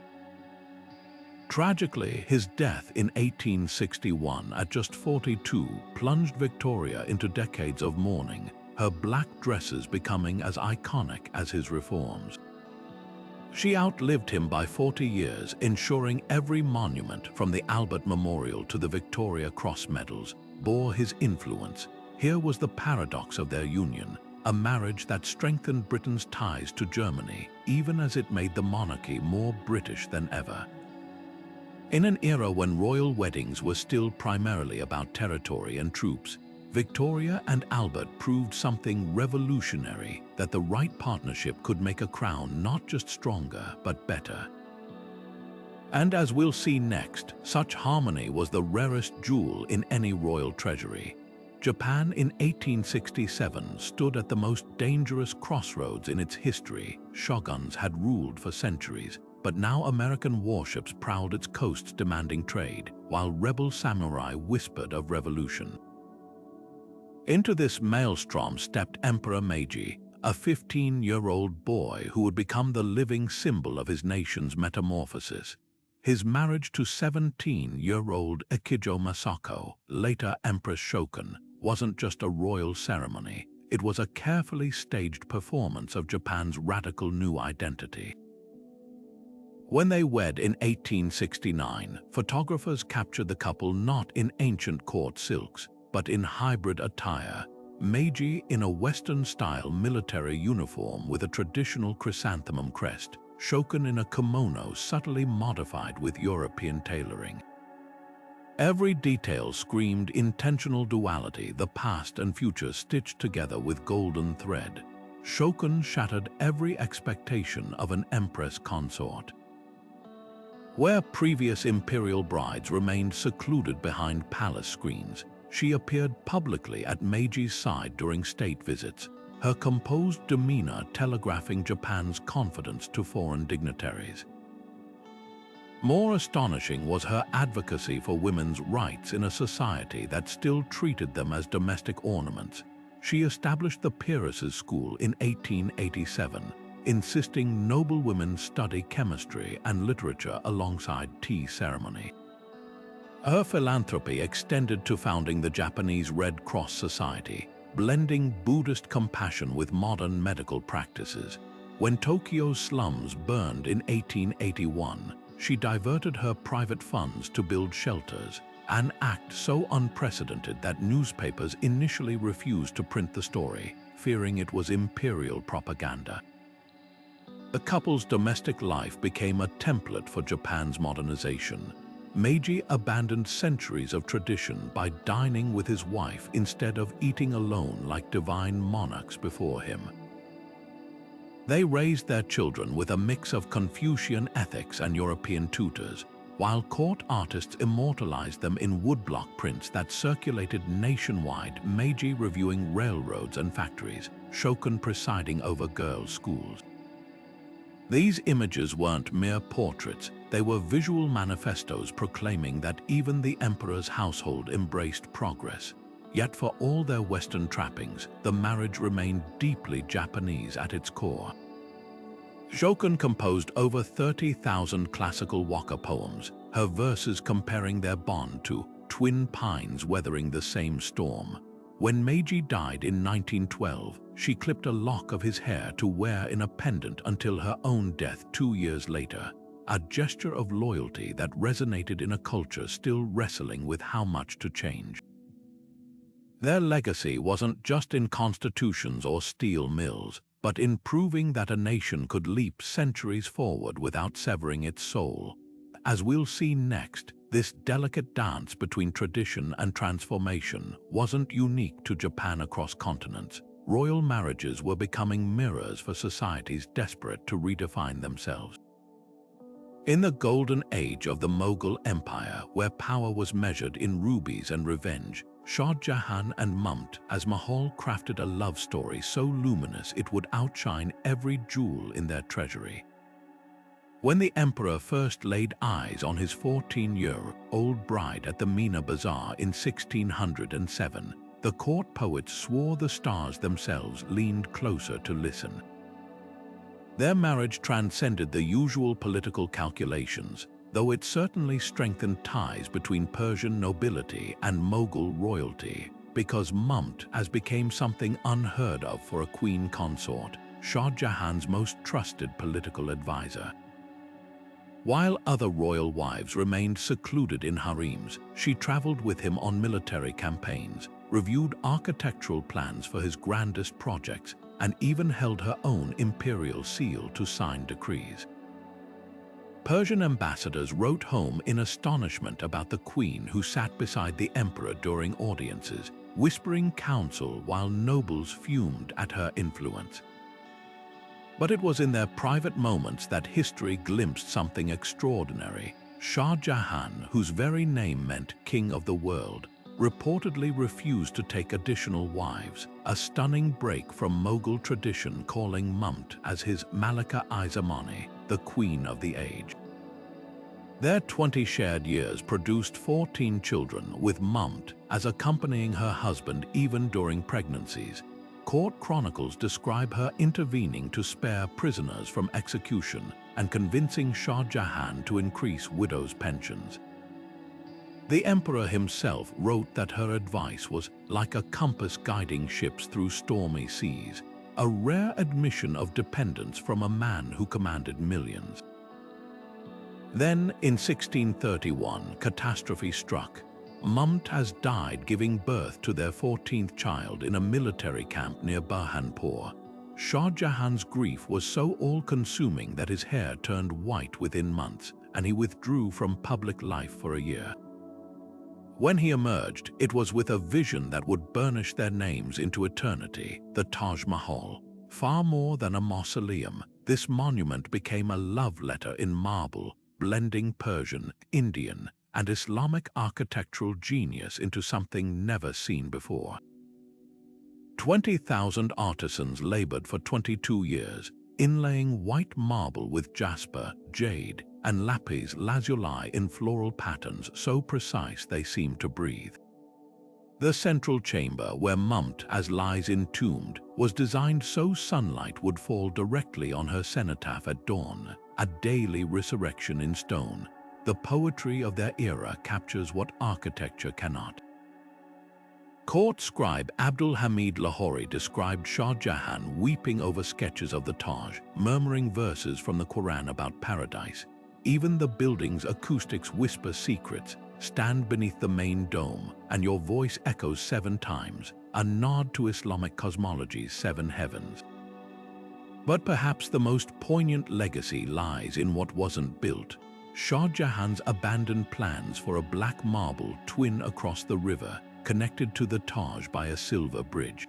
Tragically, his death in 1861 at just 42 plunged Victoria into decades of mourning, her black dresses becoming as iconic as his reforms. She outlived him by 40 years, ensuring every monument, from the Albert Memorial to the Victoria Cross medals, bore his influence. Here was the paradox of their union, a marriage that strengthened Britain's ties to Germany, even as it made the monarchy more British than ever. In an era when royal weddings were still primarily about territory and troops, Victoria and Albert proved something revolutionary: that the right partnership could make a crown not just stronger, but better. And as we'll see next, such harmony was the rarest jewel in any royal treasury. Japan in 1867 stood at the most dangerous crossroads in its history. Shoguns had ruled for centuries, but now American warships prowled its coasts demanding trade, while rebel samurai whispered of revolution. Into this maelstrom stepped Emperor Meiji, a 15-year-old boy who would become the living symbol of his nation's metamorphosis. His marriage to 17-year-old Ekijo Masako, later Empress Shokan, wasn't just a royal ceremony. It was a carefully staged performance of Japan's radical new identity. When they wed in 1869, photographers captured the couple not in ancient court silks, but in hybrid attire. Meiji in a Western-style military uniform with a traditional chrysanthemum crest, Shokan in a kimono subtly modified with European tailoring. Every detail screamed intentional duality, the past and future stitched together with golden thread. Shokan shattered every expectation of an empress consort. Where previous imperial brides remained secluded behind palace screens, she appeared publicly at Meiji's side during state visits, her composed demeanor telegraphing Japan's confidence to foreign dignitaries. More astonishing was her advocacy for women's rights in a society that still treated them as domestic ornaments. She established the Peeresses School in 1887, insisting noble women study chemistry and literature alongside tea ceremony. Her philanthropy extended to founding the Japanese Red Cross Society, blending Buddhist compassion with modern medical practices. When Tokyo's slums burned in 1881, she diverted her private funds to build shelters, an act so unprecedented that newspapers initially refused to print the story, fearing it was imperial propaganda. The couple's domestic life became a template for Japan's modernization. Meiji abandoned centuries of tradition by dining with his wife instead of eating alone like divine monarchs before him. They raised their children with a mix of Confucian ethics and European tutors, while court artists immortalized them in woodblock prints that circulated nationwide, Meiji reviewing railroads and factories, Shokan presiding over girls' schools. These images weren't mere portraits, they were visual manifestos proclaiming that even the emperor's household embraced progress. Yet for all their Western trappings, the marriage remained deeply Japanese at its core. Shokan composed over 30,000 classical waka poems, her verses comparing their bond to twin pines weathering the same storm. When Meiji died in 1912, she clipped a lock of his hair to wear in a pendant until her own death 2 years later, a gesture of loyalty that resonated in a culture still wrestling with how much to change. Their legacy wasn't just in constitutions or steel mills, but in proving that a nation could leap centuries forward without severing its soul. As we'll see next, this delicate dance between tradition and transformation wasn't unique to Japan across continents. Royal marriages were becoming mirrors for societies desperate to redefine themselves. In the golden age of the Mughal Empire, where power was measured in rubies and revenge, Shah Jahan and Mumtaz Mahal crafted a love story so luminous it would outshine every jewel in their treasury. When the emperor first laid eyes on his 14-year-old bride at the Mina Bazaar in 1607, the court poets swore the stars themselves leaned closer to listen. Their marriage transcended the usual political calculations, though it certainly strengthened ties between Persian nobility and Mughal royalty, because Mumtaz became something unheard of for a queen consort, Shah Jahan's most trusted political advisor. While other royal wives remained secluded in harems, she traveled with him on military campaigns, reviewed architectural plans for his grandest projects, and even held her own imperial seal to sign decrees. Persian ambassadors wrote home in astonishment about the queen who sat beside the emperor during audiences, whispering counsel while nobles fumed at her influence. But it was in their private moments that history glimpsed something extraordinary. Shah Jahan, whose very name meant King of the World, reportedly refused to take additional wives, a stunning break from Mughal tradition calling Mumtaz as his Malika-i-Zamani, the Queen of the Age. Their 20 shared years produced 14 children, with Mumtaz as accompanying her husband even during pregnancies. Court chronicles describe her intervening to spare prisoners from execution and convincing Shah Jahan to increase widows' pensions. The emperor himself wrote that her advice was like a compass guiding ships through stormy seas, a rare admission of dependence from a man who commanded millions. Then, in 1631, catastrophe struck. Mumtaz died giving birth to their 14th child in a military camp near Burhanpur. Shah Jahan's grief was so all-consuming that his hair turned white within months, and he withdrew from public life for a year. When he emerged, it was with a vision that would burnish their names into eternity, the Taj Mahal. Far more than a mausoleum, this monument became a love letter in marble, blending Persian, Indian, and Islamic architectural genius into something never seen before. 20,000 artisans labored for 22 years, inlaying white marble with jasper, jade, and lapis lazuli in floral patterns so precise they seemed to breathe. The central chamber, where Mumtaz lies entombed, was designed so sunlight would fall directly on her cenotaph at dawn, a daily resurrection in stone. The poetry of their era captures what architecture cannot. Court scribe Abdul Hamid Lahori described Shah Jahan weeping over sketches of the Taj, murmuring verses from the Quran about paradise. Even the building's acoustics whisper secrets. Stand beneath the main dome, and your voice echoes 7 times, a nod to Islamic cosmology's 7 heavens. But perhaps the most poignant legacy lies in what wasn't built. Shah Jahan's abandoned plans for a black marble twin across the river, connected to the Taj by a silver bridge.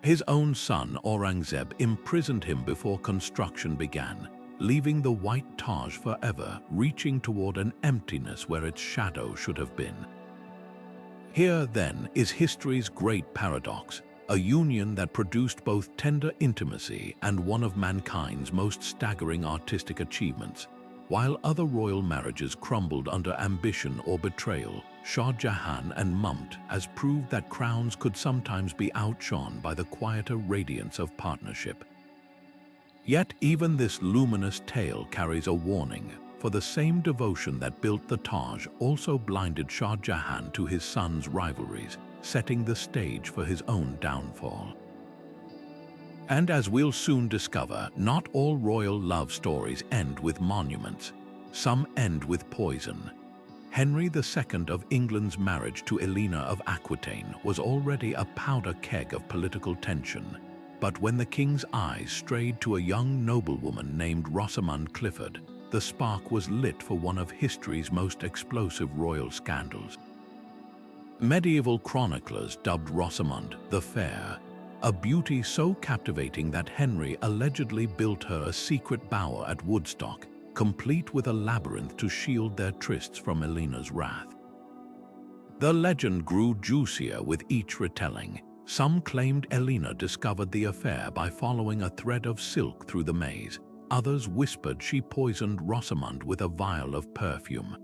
His own son Aurangzeb imprisoned him before construction began, leaving the white Taj forever, reaching toward an emptiness where its shadow should have been. Here, then, is history's great paradox, a union that produced both tender intimacy and one of mankind's most staggering artistic achievements. While other royal marriages crumbled under ambition or betrayal, Shah Jahan and Mumtaz proved that crowns could sometimes be outshone by the quieter radiance of partnership. Yet even this luminous tale carries a warning, for the same devotion that built the Taj also blinded Shah Jahan to his son's rivalries, setting the stage for his own downfall. And as we'll soon discover, not all royal love stories end with monuments. Some end with poison. Henry II of England's marriage to Elina of Aquitaine was already a powder keg of political tension. But when the king's eyes strayed to a young noblewoman named Rosamund Clifford, the spark was lit for one of history's most explosive royal scandals. Medieval chroniclers dubbed Rosamund the Fair, a beauty so captivating that Henry allegedly built her a secret bower at Woodstock, complete with a labyrinth to shield their trysts from Elina's wrath. The legend grew juicier with each retelling. Some claimed Elina discovered the affair by following a thread of silk through the maze. Others whispered she poisoned Rosamund with a vial of perfume.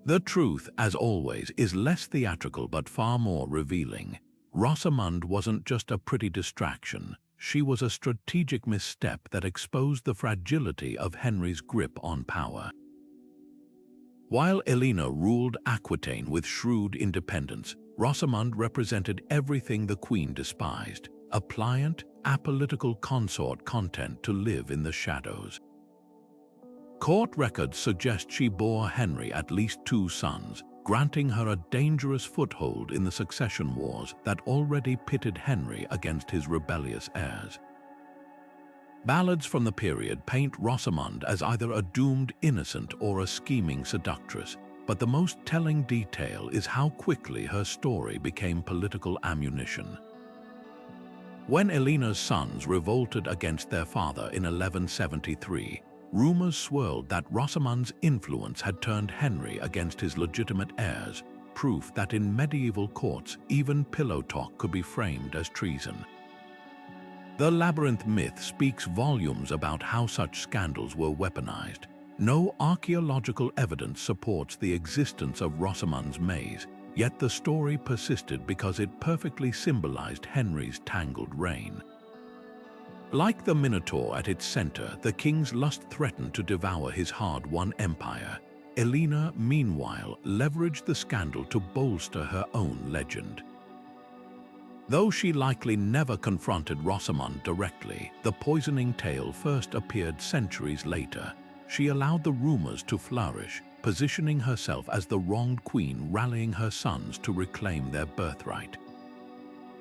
The truth, as always, is less theatrical but far more revealing. Rosamund wasn't just a pretty distraction. She was a strategic misstep that exposed the fragility of Henry's grip on power. While Elina ruled Aquitaine with shrewd independence, Rosamund represented everything the queen despised, a pliant, apolitical consort content to live in the shadows. Court records suggest she bore Henry at least 2 sons, granting her a dangerous foothold in the succession wars that already pitted Henry against his rebellious heirs. Ballads from the period paint Rosamund as either a doomed innocent or a scheming seductress, but the most telling detail is how quickly her story became political ammunition. When Elina's sons revolted against their father in 1173, rumors swirled that Rosamund's influence had turned Henry against his legitimate heirs, proof that in medieval courts even pillow talk could be framed as treason. The labyrinth myth speaks volumes about how such scandals were weaponized. No archaeological evidence supports the existence of Rosamund's maze, yet the story persisted because it perfectly symbolized Henry's tangled reign. Like the Minotaur at its center, the king's lust threatened to devour his hard-won empire. Elina, meanwhile, leveraged the scandal to bolster her own legend. Though she likely never confronted Rosamund directly, the poisoning tale first appeared centuries later. She allowed the rumors to flourish, positioning herself as the wronged queen, rallying her sons to reclaim their birthright.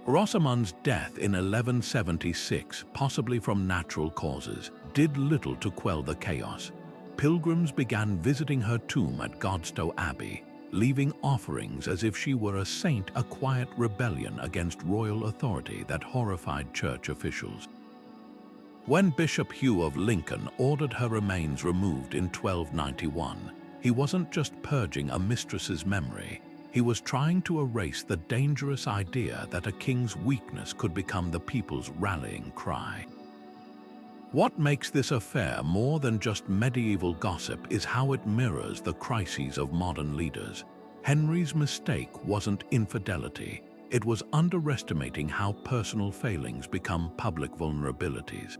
Rosamund's death in 1176, possibly from natural causes, did little to quell the chaos. Pilgrims began visiting her tomb at Godstow Abbey, leaving offerings as if she were a saint, a quiet rebellion against royal authority that horrified church officials. When Bishop Hugh of Lincoln ordered her remains removed in 1291, he wasn't just purging a mistress's memory, he was trying to erase the dangerous idea that a king's weakness could become the people's rallying cry. What makes this affair more than just medieval gossip is how it mirrors the crises of modern leaders. Henry's mistake wasn't infidelity, it was underestimating how personal failings become public vulnerabilities.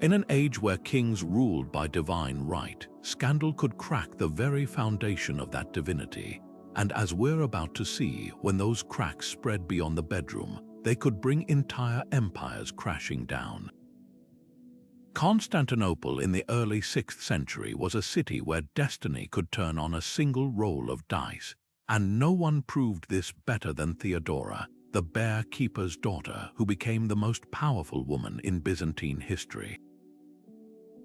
In an age where kings ruled by divine right, scandal could crack the very foundation of that divinity. And as we're about to see, when those cracks spread beyond the bedroom, they could bring entire empires crashing down. Constantinople in the early 6th century was a city where destiny could turn on a single roll of dice, and no one proved this better than Theodora, the bear keeper's daughter who became the most powerful woman in Byzantine history.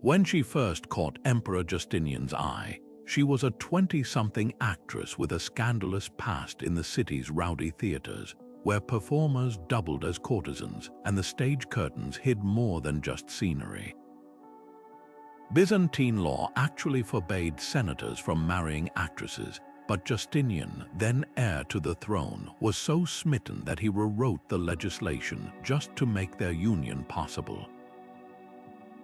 When she first caught Emperor Justinian's eye, she was a 20-something actress with a scandalous past in the city's rowdy theaters, where performers doubled as courtesans and the stage curtains hid more than just scenery. Byzantine law actually forbade senators from marrying actresses, but Justinian, then heir to the throne, was so smitten that he rewrote the legislation just to make their union possible.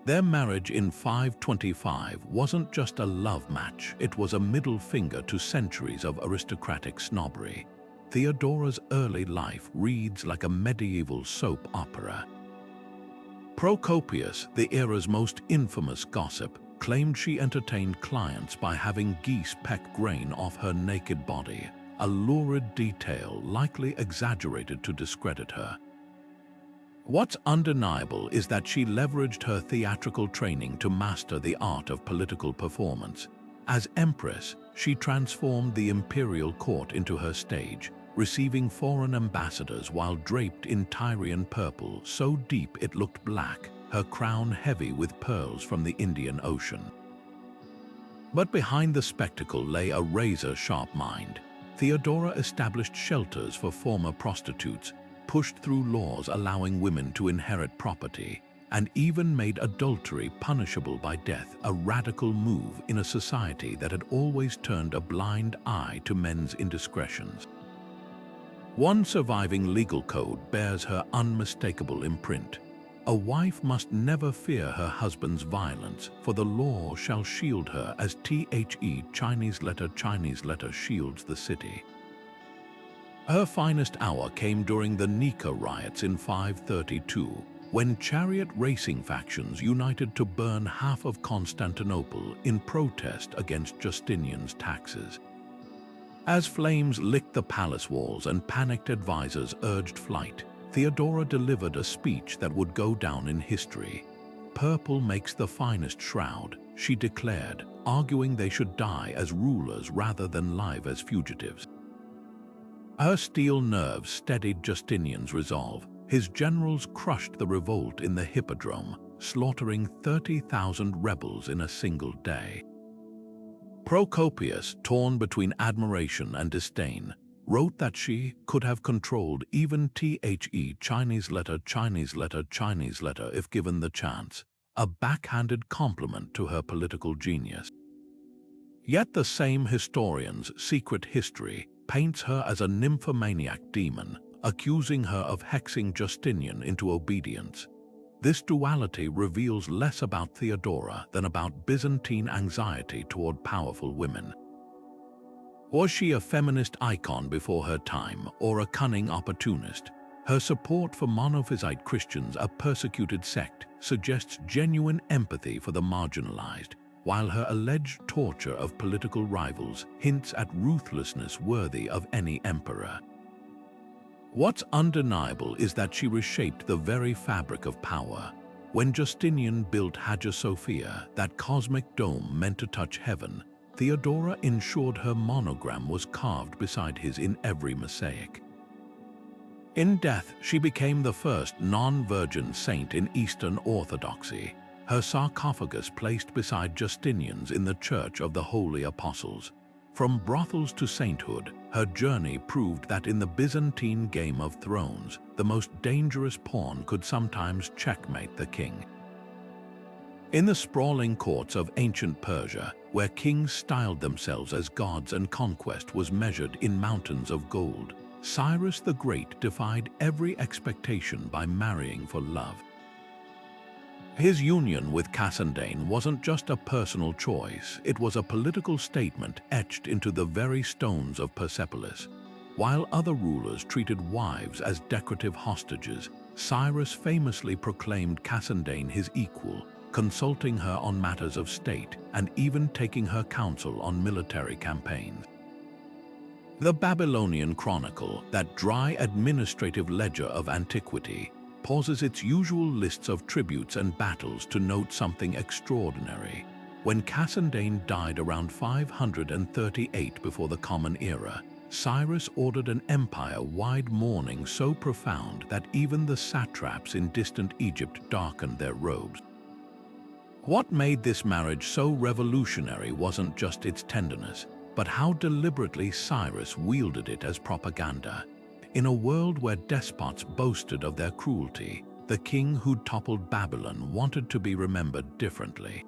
Their marriage in 525 wasn't just a love match, it was a middle finger to centuries of aristocratic snobbery. Theodora's early life reads like a medieval soap opera. Procopius, the era's most infamous gossip, claimed she entertained clients by having geese peck grain off her naked body, a lurid detail likely exaggerated to discredit her. What's undeniable is that she leveraged her theatrical training to master the art of political performance. As empress, she transformed the imperial court into her stage, receiving foreign ambassadors while draped in Tyrian purple so deep it looked black, her crown heavy with pearls from the Indian Ocean. But behind the spectacle lay a razor-sharp mind. Theodora established shelters for former prostitutes, pushed through laws allowing women to inherit property, and even made adultery punishable by death, a radical move in a society that had always turned a blind eye to men's indiscretions. One surviving legal code bears her unmistakable imprint. A wife must never fear her husband's violence, for the law shall shield her as Chinese letter shields the city. Her finest hour came during the Nika riots in 532, when chariot racing factions united to burn half of Constantinople in protest against Justinian's taxes. As flames licked the palace walls and panicked advisors urged flight, Theodora delivered a speech that would go down in history. "Purple makes the finest shroud," she declared, arguing they should die as rulers rather than live as fugitives. Her steel nerves steadied Justinian's resolve. His generals crushed the revolt in the Hippodrome, slaughtering 30,000 rebels in a single day. Procopius, torn between admiration and disdain, wrote that she could have controlled even Chinese letter if given the chance, a backhanded compliment to her political genius. Yet the same historian's secret history paints her as a nymphomaniac demon, accusing her of hexing Justinian into obedience. This duality reveals less about Theodora than about Byzantine anxiety toward powerful women. Was she a feminist icon before her time or a cunning opportunist? Her support for Monophysite Christians, a persecuted sect, suggests genuine empathy for the marginalized, while her alleged torture of political rivals hints at ruthlessness worthy of any emperor. What's undeniable is that she reshaped the very fabric of power. When Justinian built Hagia Sophia, that cosmic dome meant to touch heaven, Theodora ensured her monogram was carved beside his in every mosaic. In death, she became the first non-virgin saint in Eastern Orthodoxy, her sarcophagus placed beside Justinian's in the Church of the Holy Apostles. From brothels to sainthood, her journey proved that in the Byzantine Game of Thrones, the most dangerous pawn could sometimes checkmate the king. In the sprawling courts of ancient Persia, where kings styled themselves as gods and conquest was measured in mountains of gold, Cyrus the Great defied every expectation by marrying for love. His union with Cassandane wasn't just a personal choice, it was a political statement etched into the very stones of Persepolis. While other rulers treated wives as decorative hostages, Cyrus famously proclaimed Cassandane his equal, consulting her on matters of state and even taking her counsel on military campaigns. The Babylonian Chronicle, that dry administrative ledger of antiquity, pauses its usual lists of tributes and battles to note something extraordinary. When Cassandane died around 538 before the Common Era, Cyrus ordered an empire-wide mourning so profound that even the satraps in distant Egypt darkened their robes. What made this marriage so revolutionary wasn't just its tenderness, but how deliberately Cyrus wielded it as propaganda. In a world where despots boasted of their cruelty, the king who toppled Babylon wanted to be remembered differently.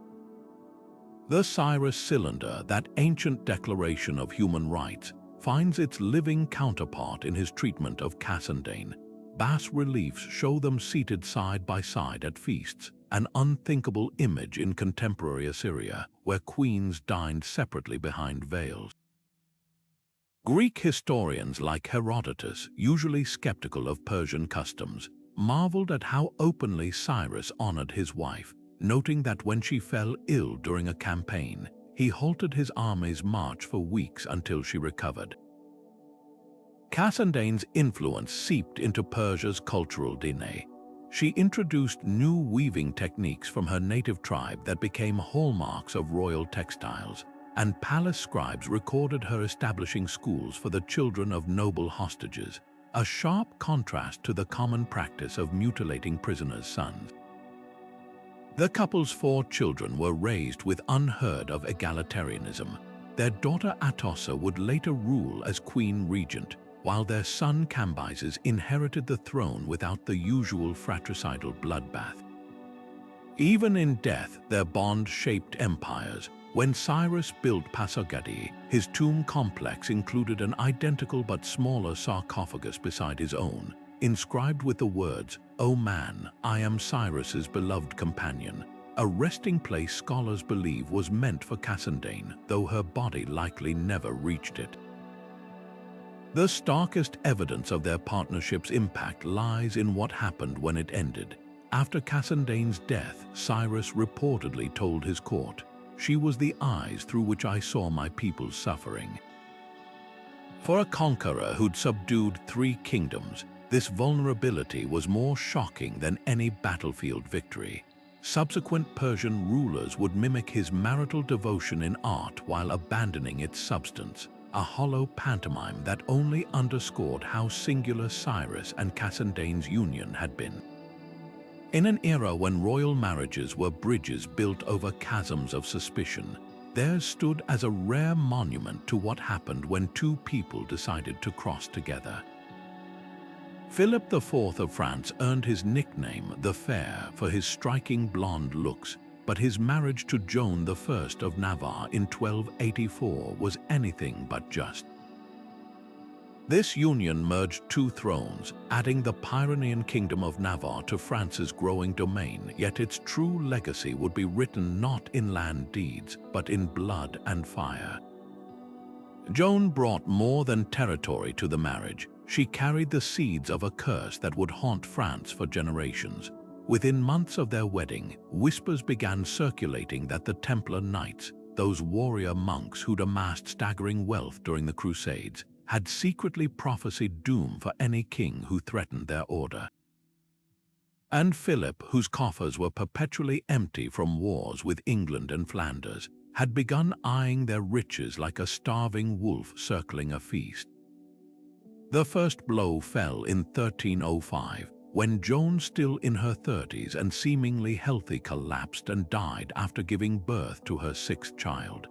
The Cyrus Cylinder, that ancient declaration of human rights, finds its living counterpart in his treatment of Cassandane. Bas-reliefs show them seated side by side at feasts, an unthinkable image in contemporary Assyria, where queens dined separately behind veils. Greek historians like Herodotus, usually skeptical of Persian customs, marveled at how openly Cyrus honored his wife, noting that when she fell ill during a campaign, he halted his army's march for weeks until she recovered. Cassandane's influence seeped into Persia's cultural DNA. She introduced new weaving techniques from her native tribe that became hallmarks of royal textiles, and palace scribes recorded her establishing schools for the children of noble hostages, a sharp contrast to the common practice of mutilating prisoners' sons. The couple's 4 children were raised with unheard of egalitarianism. Their daughter Atossa would later rule as queen regent, while their son Cambyses inherited the throne without the usual fratricidal bloodbath. Even in death, their bond shaped empires. When Cyrus built Pasargadae, his tomb complex included an identical but smaller sarcophagus beside his own, inscribed with the words, "O man, I am Cyrus's beloved companion," a resting place scholars believe was meant for Cassandane, though her body likely never reached it. The starkest evidence of their partnership's impact lies in what happened when it ended. After Cassandane's death, Cyrus reportedly told his court, "She was the eyes through which I saw my people's suffering." For a conqueror who'd subdued 3 kingdoms, this vulnerability was more shocking than any battlefield victory. Subsequent Persian rulers would mimic his marital devotion in art while abandoning its substance, a hollow pantomime that only underscored how singular Cyrus and Cassandane's union had been. In an era when royal marriages were bridges built over chasms of suspicion, theirs stood as a rare monument to what happened when 2 people decided to cross together. Philip IV of France earned his nickname the Fair for his striking blonde looks, but his marriage to Joan I of Navarre in 1284 was anything but just. This union merged two thrones, adding the Pyrenean kingdom of Navarre to France's growing domain, yet its true legacy would be written not in land deeds, but in blood and fire. Joan brought more than territory to the marriage. She carried the seeds of a curse that would haunt France for generations. Within months of their wedding, whispers began circulating that the Templar Knights, those warrior monks who'd amassed staggering wealth during the Crusades, had secretly prophesied doom for any king who threatened their order. And Philip, whose coffers were perpetually empty from wars with England and Flanders, had begun eyeing their riches like a starving wolf circling a feast. The first blow fell in 1305, when Joan, still in her 30s and seemingly healthy, collapsed and died after giving birth to her sixth child.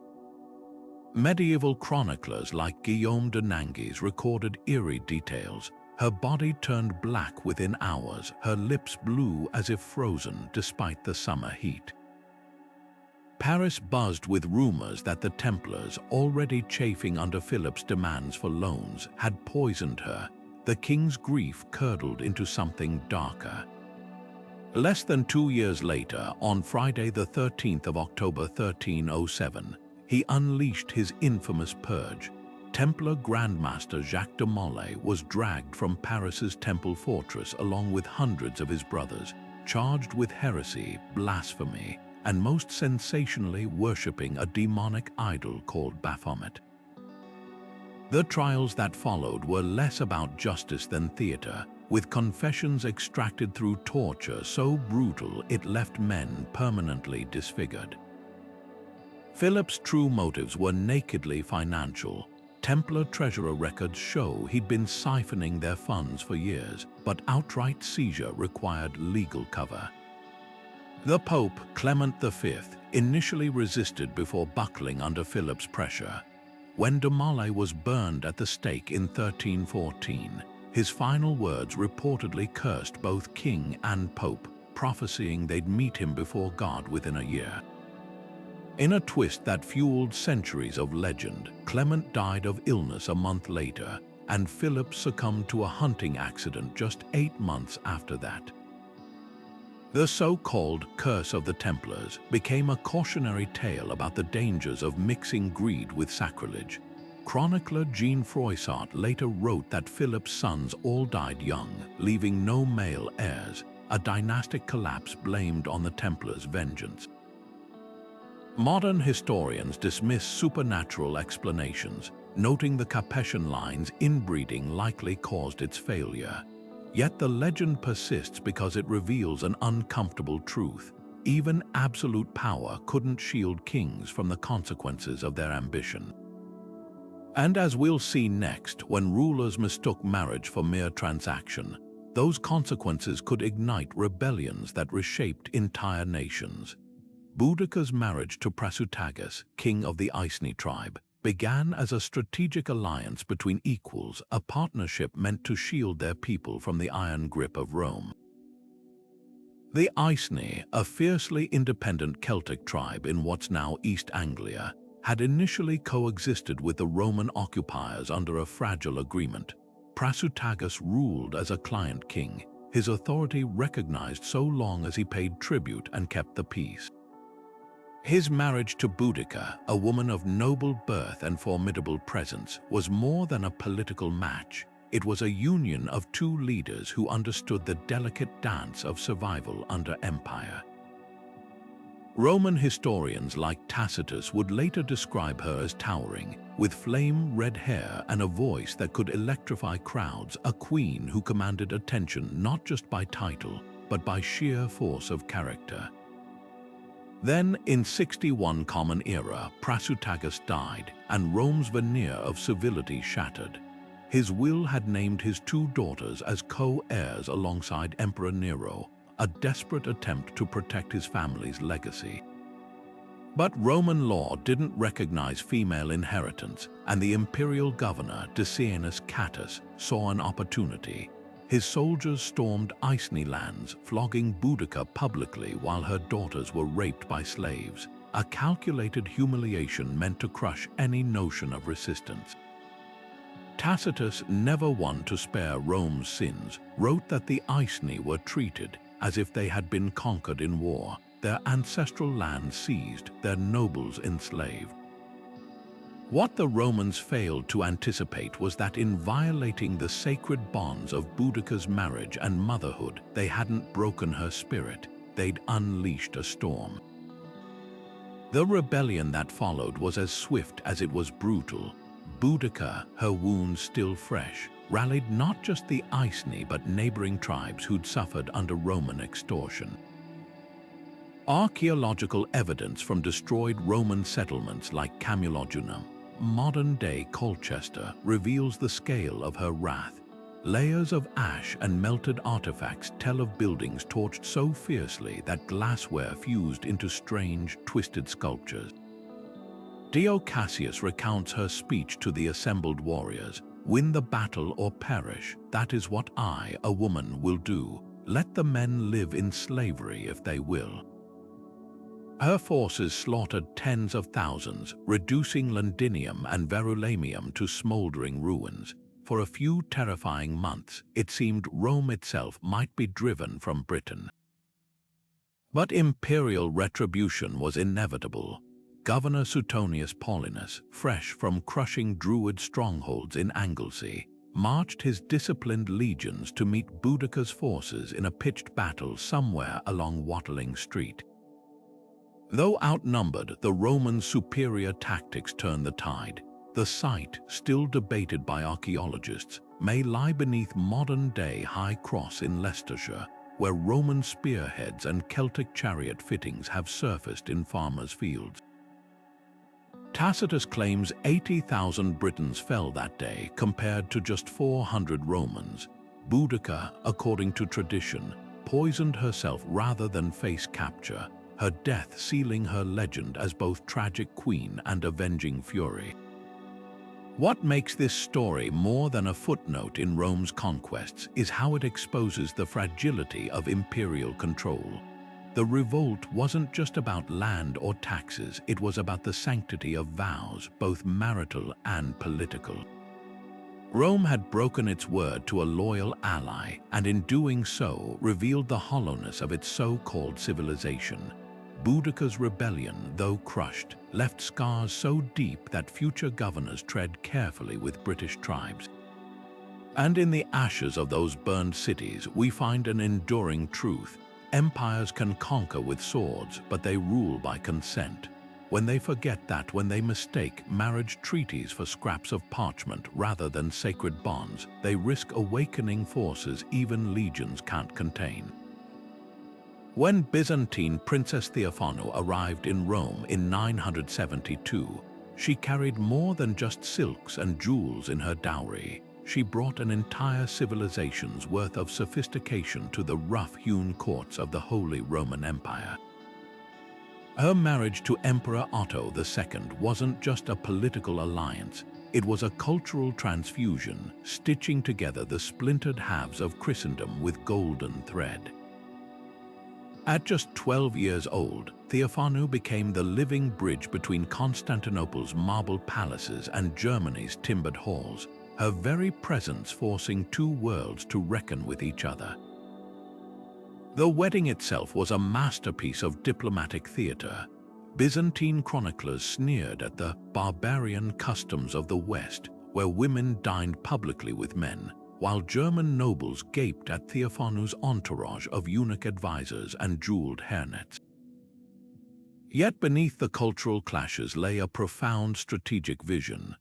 Medieval chroniclers like Guillaume de Nangis recorded eerie details. Her body turned black within hours, her lips blue as if frozen despite the summer heat. Paris buzzed with rumors that the Templars, already chafing under Philip's demands for loans, had poisoned her. The king's grief curdled into something darker. Less than 2 years later, on Friday the 13th of October 1307, he unleashed his infamous purge. Templar Grandmaster Jacques de Molay was dragged from Paris's temple fortress along with hundreds of his brothers, charged with heresy, blasphemy, and most sensationally worshipping a demonic idol called Baphomet. The trials that followed were less about justice than theater, with confessions extracted through torture so brutal it left men permanently disfigured. Philip's true motives were nakedly financial. Templar treasurer records show he'd been siphoning their funds for years, but outright seizure required legal cover. The Pope, Clement V, initially resisted before buckling under Philip's pressure. When de Molay was burned at the stake in 1314, his final words reportedly cursed both king and pope, prophesying they'd meet him before God within a year. In a twist that fueled centuries of legend, Clement died of illness a month later, and Philip succumbed to a hunting accident just 8 months after that. The so-called Curse of the Templars became a cautionary tale about the dangers of mixing greed with sacrilege. Chronicler Jean Froissart later wrote that Philip's sons all died young, leaving no male heirs, a dynastic collapse blamed on the Templars' vengeance. Modern historians dismiss supernatural explanations, noting the Capetian line's inbreeding likely caused its failure. Yet the legend persists because it reveals an uncomfortable truth. Even absolute power couldn't shield kings from the consequences of their ambition. And as we'll see next, when rulers mistook marriage for mere transaction, those consequences could ignite rebellions that reshaped entire nations. Boudicca's marriage to Prasutagus, king of the Iceni tribe, began as a strategic alliance between equals, a partnership meant to shield their people from the iron grip of Rome. The Iceni, a fiercely independent Celtic tribe in what's now East Anglia, had initially coexisted with the Roman occupiers under a fragile agreement. Prasutagus ruled as a client king, his authority recognized so long as he paid tribute and kept the peace. His marriage to Boudicca, a woman of noble birth and formidable presence, was more than a political match. It was a union of two leaders who understood the delicate dance of survival under empire. Roman historians like Tacitus would later describe her as towering, with flame-red hair and a voice that could electrify crowds, a queen who commanded attention not just by title, but by sheer force of character. Then, in 61 Common Era, Prasutagus died, and Rome's veneer of civility shattered. His will had named his two daughters as co-heirs alongside Emperor Nero, a desperate attempt to protect his family's legacy. But Roman law didn't recognize female inheritance, and the imperial governor, Decianus Cattus, saw an opportunity. His soldiers stormed Iceni lands, flogging Boudicca publicly while her daughters were raped by slaves, a calculated humiliation meant to crush any notion of resistance. Tacitus, never one to spare Rome's sins, wrote that the Iceni were treated as if they had been conquered in war, their ancestral land seized, their nobles enslaved. What the Romans failed to anticipate was that in violating the sacred bonds of Boudicca's marriage and motherhood, they hadn't broken her spirit, they'd unleashed a storm. The rebellion that followed was as swift as it was brutal. Boudicca, her wounds still fresh, rallied not just the Iceni but neighboring tribes who'd suffered under Roman extortion. Archaeological evidence from destroyed Roman settlements like Camulodunum, modern-day Colchester, reveals the scale of her wrath. Layers of ash and melted artifacts tell of buildings torched so fiercely that glassware fused into strange, twisted sculptures. Dio Cassius recounts her speech to the assembled warriors: "Win the battle or perish, that is what I, a woman, will do. Let the men live in slavery if they will." Her forces slaughtered tens of thousands, reducing Londinium and Verulamium to smoldering ruins. For a few terrifying months, it seemed Rome itself might be driven from Britain. But imperial retribution was inevitable. Governor Suetonius Paulinus, fresh from crushing Druid strongholds in Anglesey, marched his disciplined legions to meet Boudicca's forces in a pitched battle somewhere along Watling Street. Though outnumbered, the Romans' superior tactics turned the tide. The site, still debated by archaeologists, may lie beneath modern-day High Cross in Leicestershire, where Roman spearheads and Celtic chariot fittings have surfaced in farmers' fields. Tacitus claims 80,000 Britons fell that day, compared to just 400 Romans. Boudicca, according to tradition, poisoned herself rather than face capture, her death sealing her legend as both tragic queen and avenging fury. What makes this story more than a footnote in Rome's conquests is how it exposes the fragility of imperial control. The revolt wasn't just about land or taxes, it was about the sanctity of vows, both marital and political. Rome had broken its word to a loyal ally, and in doing so revealed the hollowness of its so-called civilization. Boudicca's rebellion, though crushed, left scars so deep that future governors tread carefully with British tribes. And in the ashes of those burned cities, we find an enduring truth. Empires can conquer with swords, but they rule by consent. When they forget that, when they mistake marriage treaties for scraps of parchment rather than sacred bonds, they risk awakening forces even legions can't contain. When Byzantine Princess Theophano arrived in Rome in 972, she carried more than just silks and jewels in her dowry. She brought an entire civilization's worth of sophistication to the rough-hewn courts of the Holy Roman Empire. Her marriage to Emperor Otto II wasn't just a political alliance, it was a cultural transfusion, stitching together the splintered halves of Christendom with golden thread. At just 12 years old, Theophano became the living bridge between Constantinople's marble palaces and Germany's timbered halls, her very presence forcing two worlds to reckon with each other. The wedding itself was a masterpiece of diplomatic theater. Byzantine chroniclers sneered at the barbarian customs of the West, where women dined publicly with men, while German nobles gaped at Theophano's entourage of eunuch advisors and jeweled hairnets. Yet beneath the cultural clashes lay a profound strategic vision.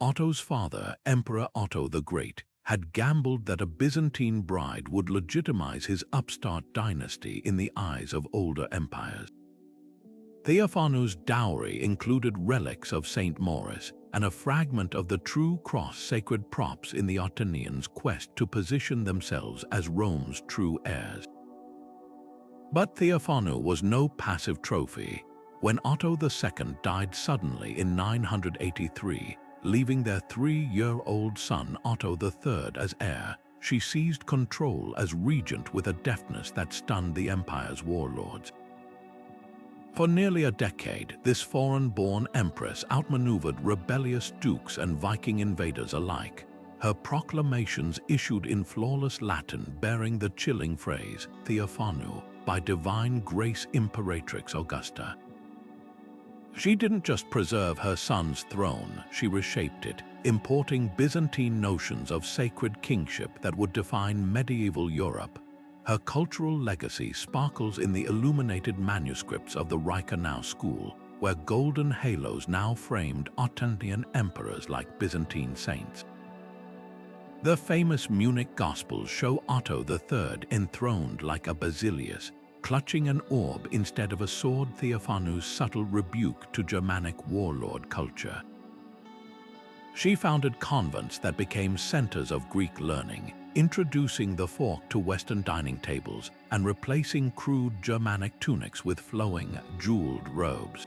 Otto's father, Emperor Otto the Great, had gambled that a Byzantine bride would legitimize his upstart dynasty in the eyes of older empires. Theophano's dowry included relics of Saint Maurice and a fragment of the true cross, sacred props in the Ottonians' quest to position themselves as Rome's true heirs. But Theophano was no passive trophy. When Otto II died suddenly in 983, leaving their 3-year-old son Otto III as heir, she seized control as regent with a deftness that stunned the empire's warlords. For nearly a decade, this foreign-born empress outmaneuvered rebellious dukes and Viking invaders alike. Her proclamations issued in flawless Latin bearing the chilling phrase, Theophanu, by divine grace Imperatrix Augusta. She didn't just preserve her son's throne, she reshaped it, importing Byzantine notions of sacred kingship that would define medieval Europe. Her cultural legacy sparkles in the illuminated manuscripts of the Reichenau school, where golden halos now framed Attonian emperors like Byzantine saints. The famous Munich Gospels show Otto III enthroned like a basilius, clutching an orb instead of a sword, Theophanu's subtle rebuke to Germanic warlord culture. She founded convents that became centers of Greek learning, introducing the fork to Western dining tables and replacing crude Germanic tunics with flowing, jeweled robes.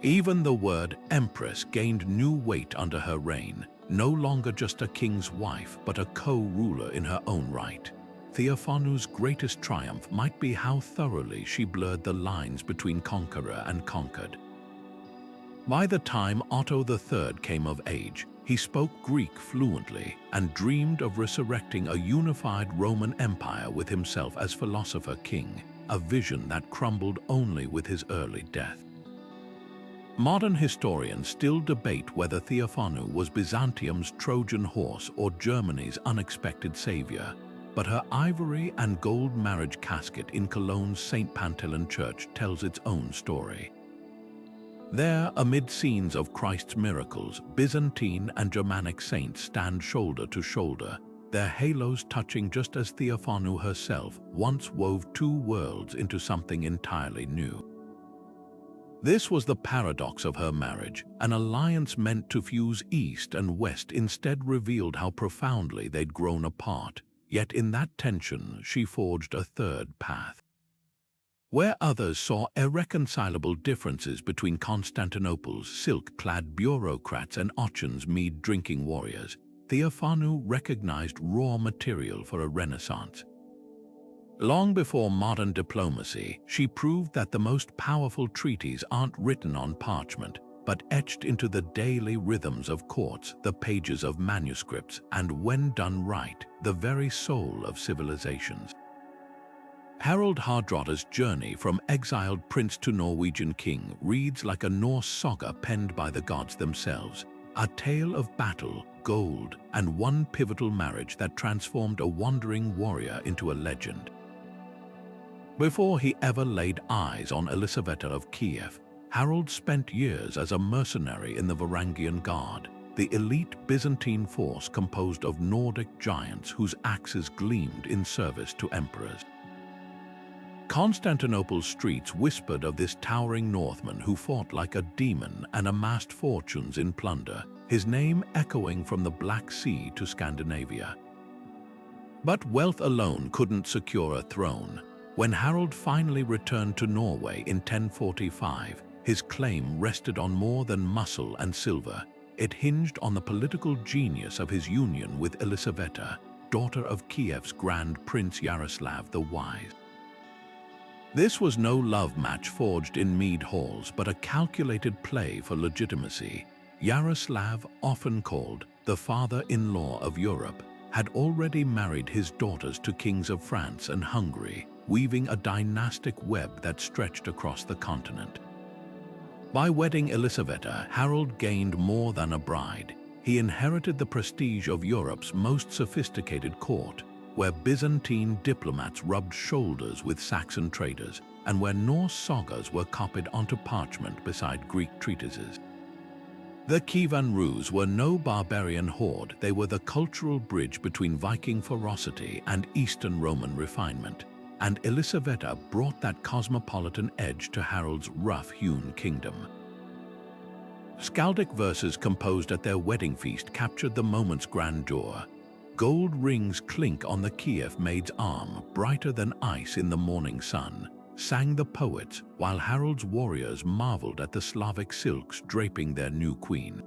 Even the word empress gained new weight under her reign, no longer just a king's wife but a co-ruler in her own right. Theophanu's greatest triumph might be how thoroughly she blurred the lines between conqueror and conquered. By the time Otto III came of age, he spoke Greek fluently and dreamed of resurrecting a unified Roman Empire with himself as philosopher-king, a vision that crumbled only with his early death. Modern historians still debate whether Theophanu was Byzantium's Trojan horse or Germany's unexpected savior, but her ivory and gold marriage casket in Cologne's St. Pantaleon Church tells its own story. There, amid scenes of Christ's miracles, Byzantine and Germanic saints stand shoulder to shoulder, their halos touching just as Theophanu herself once wove two worlds into something entirely new. This was the paradox of her marriage. An alliance meant to fuse East and West instead revealed how profoundly they'd grown apart, yet in that tension she forged a third path. Where others saw irreconcilable differences between Constantinople's silk-clad bureaucrats and Achin's mead-drinking warriors, Theophanu recognized raw material for a renaissance. Long before modern diplomacy, she proved that the most powerful treaties aren't written on parchment, but etched into the daily rhythms of courts, the pages of manuscripts, and when done right, the very soul of civilizations. Harald Hardrada's journey from exiled prince to Norwegian king reads like a Norse saga penned by the gods themselves, a tale of battle, gold, and one pivotal marriage that transformed a wandering warrior into a legend. Before he ever laid eyes on Elisaveta of Kiev, Harald spent years as a mercenary in the Varangian Guard, the elite Byzantine force composed of Nordic giants whose axes gleamed in service to emperors. Constantinople's streets whispered of this towering Northman who fought like a demon and amassed fortunes in plunder, his name echoing from the Black Sea to Scandinavia. But wealth alone couldn't secure a throne. When Harald finally returned to Norway in 1045, his claim rested on more than muscle and silver. It hinged on the political genius of his union with Elisaveta, daughter of Kiev's Grand Prince Yaroslav the Wise. This was no love match forged in mead halls, but a calculated play for legitimacy. Yaroslav, often called the father-in-law of Europe, had already married his daughters to kings of France and Hungary, weaving a dynastic web that stretched across the continent. By wedding Elisaveta, Harald gained more than a bride. He inherited the prestige of Europe's most sophisticated court, where Byzantine diplomats rubbed shoulders with Saxon traders, and where Norse sagas were copied onto parchment beside Greek treatises. The Kievan Rus were no barbarian horde, they were the cultural bridge between Viking ferocity and Eastern Roman refinement, and Elisaveta brought that cosmopolitan edge to Harald's rough-hewn kingdom. Skaldic verses composed at their wedding feast captured the moment's grandeur. Gold rings clink on the Kiev maid's arm, brighter than ice in the morning sun, sang the poets, while Harald's warriors marveled at the Slavic silks draping their new queen.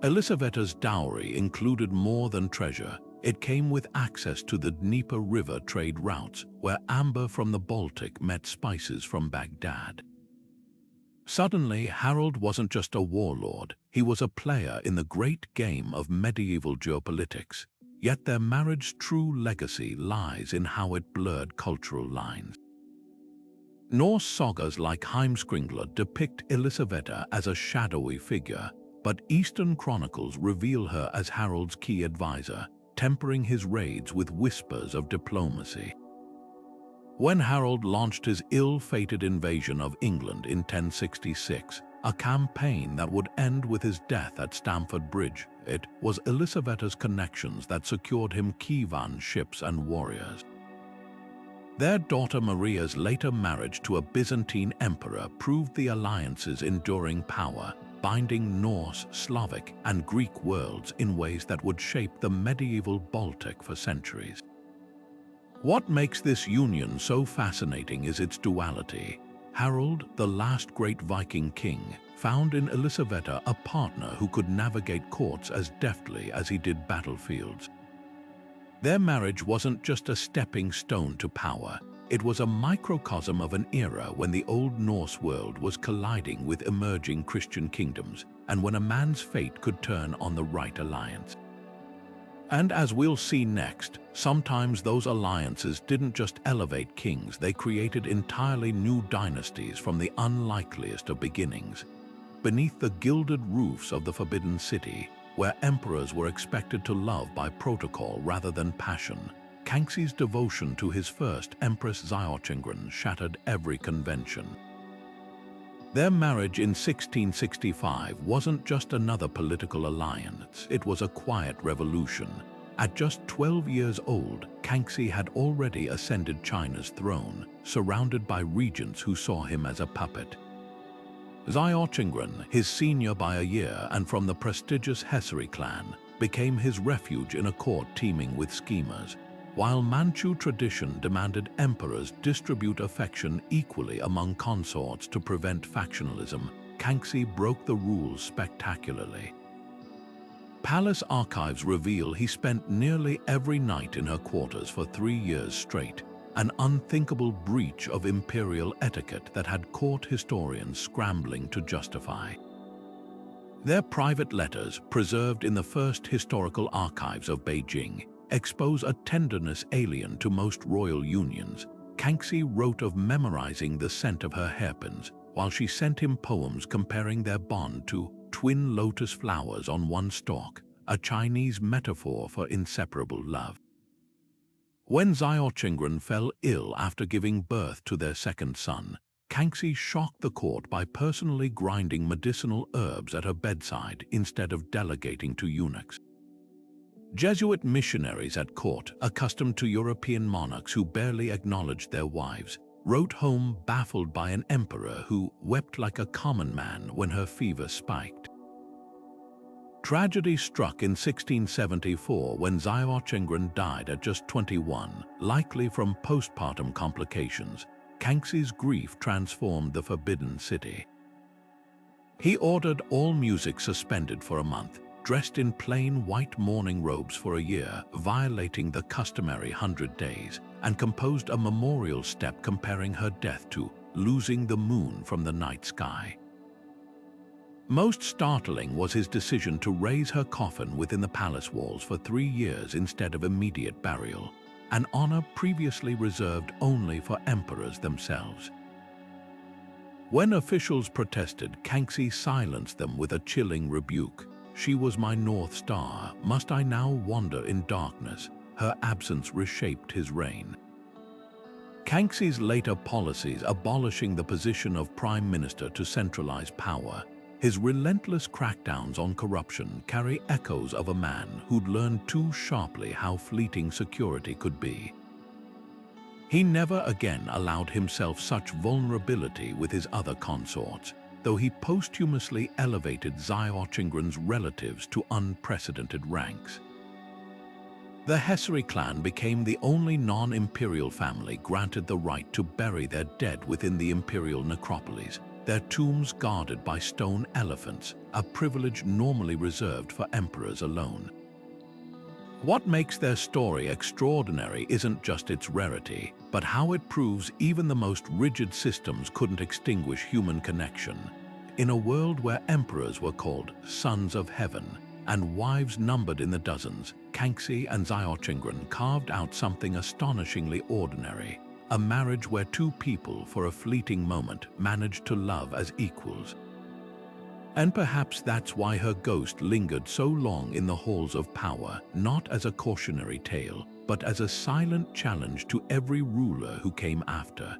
Elisaveta's dowry included more than treasure. It came with access to the Dnieper River trade routes, where amber from the Baltic met spices from Baghdad. Suddenly, Harold wasn't just a warlord, he was a player in the great game of medieval geopolitics. Yet their marriage's true legacy lies in how it blurred cultural lines. Norse sagas like Heimskringla depict Elisabetta as a shadowy figure, but Eastern chronicles reveal her as Harold's key advisor, tempering his raids with whispers of diplomacy. When Harold launched his ill-fated invasion of England in 1066, a campaign that would end with his death at Stamford Bridge, it was Elisabetta's connections that secured him Kievan ships and warriors. Their daughter Maria's later marriage to a Byzantine emperor proved the alliance's enduring power, binding Norse, Slavic, and Greek worlds in ways that would shape the medieval Baltic for centuries. What makes this union so fascinating is its duality. Harold, the last great Viking king, found in Elisabetta a partner who could navigate courts as deftly as he did battlefields. Their marriage wasn't just a stepping stone to power, it was a microcosm of an era when the Old Norse world was colliding with emerging Christian kingdoms, and when a man's fate could turn on the right alliance. And as we'll see next, sometimes those alliances didn't just elevate kings, they created entirely new dynasties from the unlikeliest of beginnings. Beneath the gilded roofs of the Forbidden City, where emperors were expected to love by protocol rather than passion, Kangxi's devotion to his first Empress Xiaoqingren shattered every convention. Their marriage in 1665 wasn't just another political alliance, it was a quiet revolution. At just 12 years old, Kangxi had already ascended China's throne, surrounded by regents who saw him as a puppet. Xiaoqingren, his senior by a year and from the prestigious Hessary clan, became his refuge in a court teeming with schemers. While Manchu tradition demanded emperors distribute affection equally among consorts to prevent factionalism, Kangxi broke the rules spectacularly. Palace archives reveal he spent nearly every night in her quarters for 3 years straight, an unthinkable breach of imperial etiquette that had court historians scrambling to justify. Their private letters, preserved in the first historical archives of Beijing, expose a tenderness alien to most royal unions. Kangxi wrote of memorizing the scent of her hairpins, while she sent him poems comparing their bond to twin lotus flowers on one stalk, a Chinese metaphor for inseparable love. When Xiaoqingren fell ill after giving birth to their second son, Kangxi shocked the court by personally grinding medicinal herbs at her bedside instead of delegating to eunuchs. Jesuit missionaries at court, accustomed to European monarchs who barely acknowledged their wives, wrote home baffled by an emperor who wept like a common man when her fever spiked. Tragedy struck in 1674 when Xiaoqingren died at just 21, likely from postpartum complications. Kangxi's grief transformed the Forbidden City. He ordered all music suspended for a month, dressed in plain white mourning robes for a year, violating the customary 100 days, and composed a memorial step comparing her death to losing the moon from the night sky. Most startling was his decision to raise her coffin within the palace walls for 3 years instead of immediate burial, an honor previously reserved only for emperors themselves. When officials protested, Kangxi silenced them with a chilling rebuke. "She was my North Star. Must I now wander in darkness?" Her absence reshaped his reign. Kangxi's later policies abolishing the position of prime minister to centralize power, his relentless crackdowns on corruption carry echoes of a man who'd learned too sharply how fleeting security could be. He never again allowed himself such vulnerability with his other consorts, though he posthumously elevated Xiaoqingren's relatives to unprecedented ranks. The Hessary clan became the only non-imperial family granted the right to bury their dead within the imperial necropolis, their tombs guarded by stone elephants, a privilege normally reserved for emperors alone. What makes their story extraordinary isn't just its rarity, but how it proves even the most rigid systems couldn't extinguish human connection. In a world where emperors were called sons of heaven and wives numbered in the dozens, Kangxi and Zetian carved out something astonishingly ordinary, a marriage where two people for a fleeting moment managed to love as equals. And perhaps that's why her ghost lingered so long in the halls of power, not as a cautionary tale, but as a silent challenge to every ruler who came after.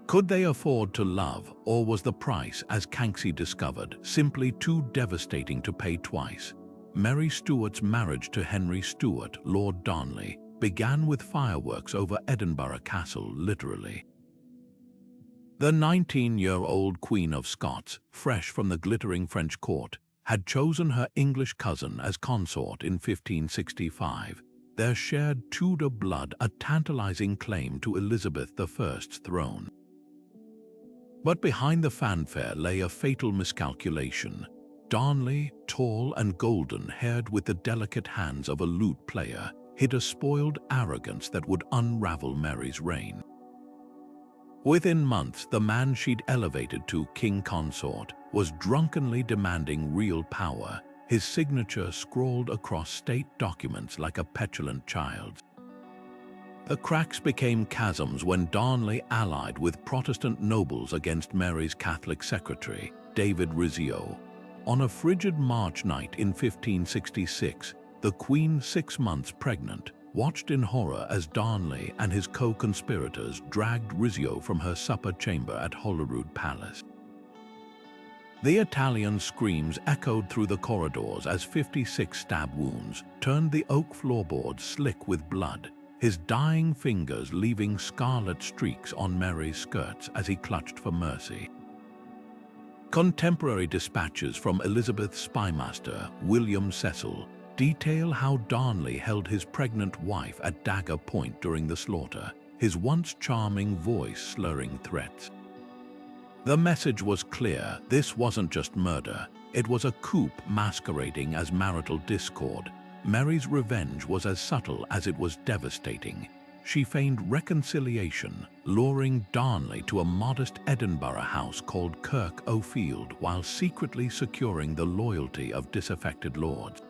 Could they afford to love, or was the price, as Kangxi discovered, simply too devastating to pay twice? Mary Stuart's marriage to Henry Stuart, Lord Darnley, began with fireworks over Edinburgh Castle, literally. The 19-year-old Queen of Scots, fresh from the glittering French court, had chosen her English cousin as consort in 1565, their shared Tudor blood a tantalizing claim to Elizabeth I's throne. But behind the fanfare lay a fatal miscalculation. Darnley, tall and golden-haired with the delicate hands of a lute player, hid a spoiled arrogance that would unravel Mary's reign. Within months, the man she'd elevated to king consort was drunkenly demanding real power, his signature scrawled across state documents like a petulant child's. The cracks became chasms when Darnley allied with Protestant nobles against Mary's Catholic secretary, David Rizzio. On a frigid March night in 1566, the Queen, 6 months pregnant, watched in horror as Darnley and his co-conspirators dragged Rizzio from her supper chamber at Holyrood Palace. The Italian screams echoed through the corridors as 56 stab wounds turned the oak floorboards slick with blood, his dying fingers leaving scarlet streaks on Mary's skirts as he clutched for mercy. Contemporary dispatches from Elizabeth's spymaster, William Cecil, detail how Darnley held his pregnant wife at dagger point during the slaughter, his once charming voice slurring threats. The message was clear: this wasn't just murder, it was a coup masquerading as marital discord. Mary's revenge was as subtle as it was devastating. She feigned reconciliation, luring Darnley to a modest Edinburgh house called Kirk O'Field while secretly securing the loyalty of disaffected lords.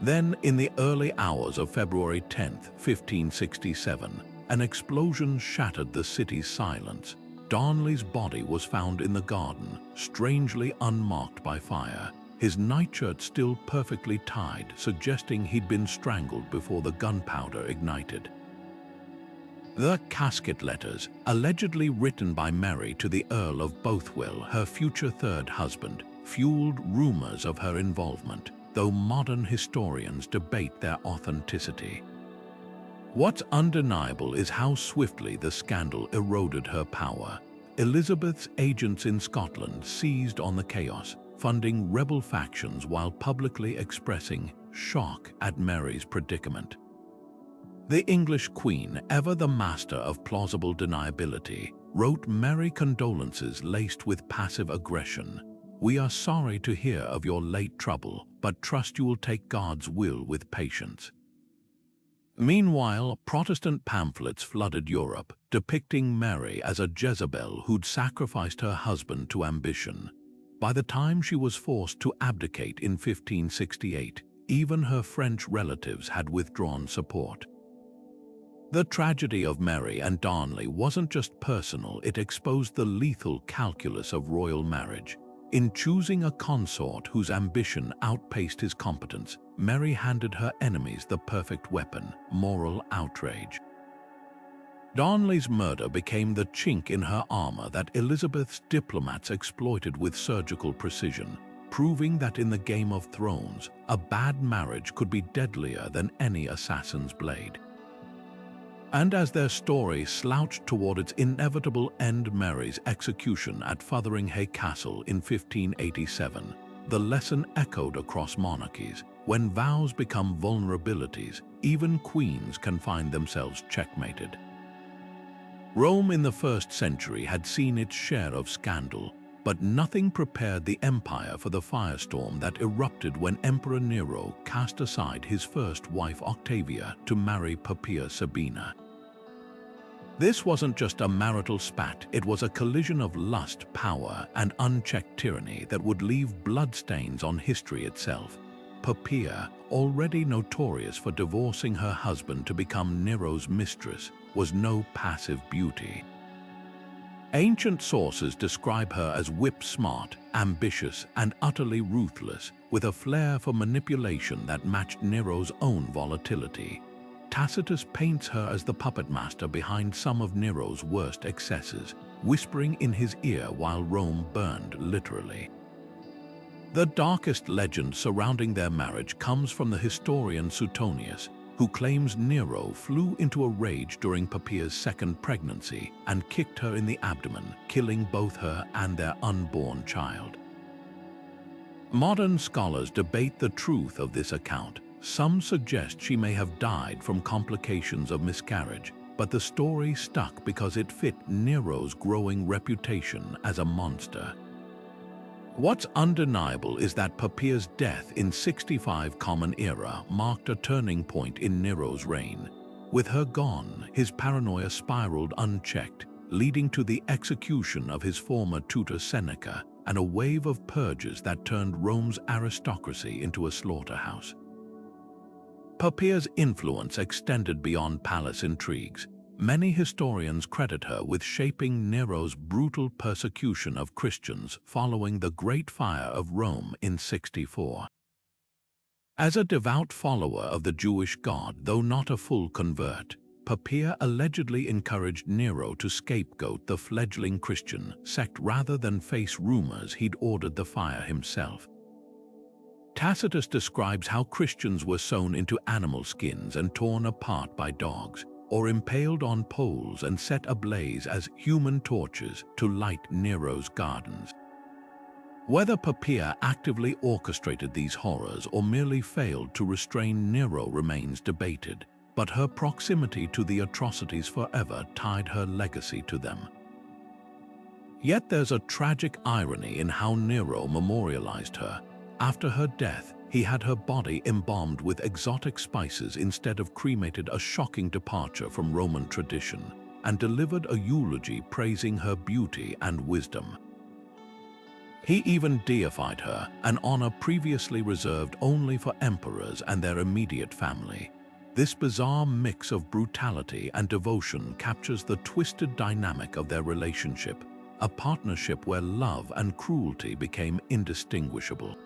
Then, in the early hours of February 10, 1567, an explosion shattered the city's silence. Darnley's body was found in the garden, strangely unmarked by fire, his nightshirt still perfectly tied, suggesting he'd been strangled before the gunpowder ignited. The casket letters, allegedly written by Mary to the Earl of Bothwell, her future third husband, fueled rumors of her involvement, though modern historians debate their authenticity. What's undeniable is how swiftly the scandal eroded her power. Elizabeth's agents in Scotland seized on the chaos, funding rebel factions while publicly expressing shock at Mary's predicament. The English Queen, ever the master of plausible deniability, wrote Mary condolences laced with passive aggression. "We are sorry to hear of your late trouble, but trust you will take God's will with patience." Meanwhile, Protestant pamphlets flooded Europe, depicting Mary as a Jezebel who'd sacrificed her husband to ambition. By the time she was forced to abdicate in 1568, even her French relatives had withdrawn support. The tragedy of Mary and Darnley wasn't just personal, it exposed the lethal calculus of royal marriage. In choosing a consort whose ambition outpaced his competence, Mary handed her enemies the perfect weapon: moral outrage. Darnley's murder became the chink in her armor that Elizabeth's diplomats exploited with surgical precision, proving that in the Game of Thrones, a bad marriage could be deadlier than any assassin's blade. And as their story slouched toward its inevitable end, Mary's execution at Fotheringhay Castle in 1587, the lesson echoed across monarchies. When vows become vulnerabilities, even queens can find themselves checkmated. Rome in the 1st century had seen its share of scandal. But nothing prepared the empire for the firestorm that erupted when Emperor Nero cast aside his first wife Octavia to marry Poppaea Sabina. This wasn't just a marital spat, it was a collision of lust, power, and unchecked tyranny that would leave bloodstains on history itself. Poppaea, already notorious for divorcing her husband to become Nero's mistress, was no passive beauty. Ancient sources describe her as whip-smart, ambitious, and utterly ruthless, with a flair for manipulation that matched Nero's own volatility. Tacitus paints her as the puppet master behind some of Nero's worst excesses, whispering in his ear while Rome burned, literally. The darkest legend surrounding their marriage comes from the historian Suetonius, who claims Nero flew into a rage during Poppaea's second pregnancy and kicked her in the abdomen, killing both her and their unborn child. Modern scholars debate the truth of this account. Some suggest she may have died from complications of miscarriage, but the story stuck because it fit Nero's growing reputation as a monster. What's undeniable is that Poppaea's death in 65 Common Era marked a turning point in Nero's reign. With her gone, his paranoia spiraled unchecked, leading to the execution of his former tutor Seneca and a wave of purges that turned Rome's aristocracy into a slaughterhouse. Poppaea's influence extended beyond palace intrigues. Many historians credit her with shaping Nero's brutal persecution of Christians following the Great Fire of Rome in 64. As a devout follower of the Jewish god, though not a full convert, Poppaea allegedly encouraged Nero to scapegoat the fledgling Christian sect rather than face rumors he'd ordered the fire himself. Tacitus describes how Christians were sewn into animal skins and torn apart by dogs, or impaled on poles and set ablaze as human torches to light Nero's gardens. Whether Poppaea actively orchestrated these horrors or merely failed to restrain Nero remains debated, but her proximity to the atrocities forever tied her legacy to them. Yet there's a tragic irony in how Nero memorialized her. After her death, he had her body embalmed with exotic spices instead of cremated, a shocking departure from Roman tradition, and delivered a eulogy praising her beauty and wisdom. He even deified her, an honor previously reserved only for emperors and their immediate family. This bizarre mix of brutality and devotion captures the twisted dynamic of their relationship, a partnership where love and cruelty became indistinguishable.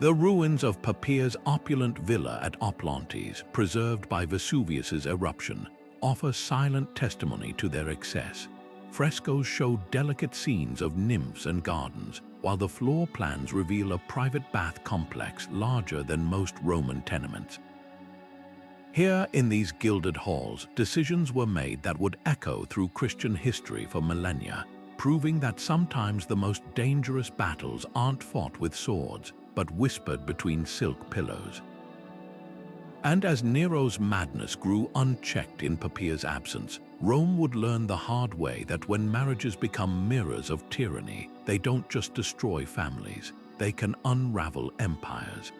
The ruins of Poppaea's opulent villa at Oplontes, preserved by Vesuvius's eruption, offer silent testimony to their excess. Frescoes show delicate scenes of nymphs and gardens, while the floor plans reveal a private bath complex larger than most Roman tenements. Here, in these gilded halls, decisions were made that would echo through Christian history for millennia, proving that sometimes the most dangerous battles aren't fought with swords, but whispered between silk pillows. And as Nero's madness grew unchecked in Poppaea's absence, Rome would learn the hard way that when marriages become mirrors of tyranny, they don't just destroy families, they can unravel empires.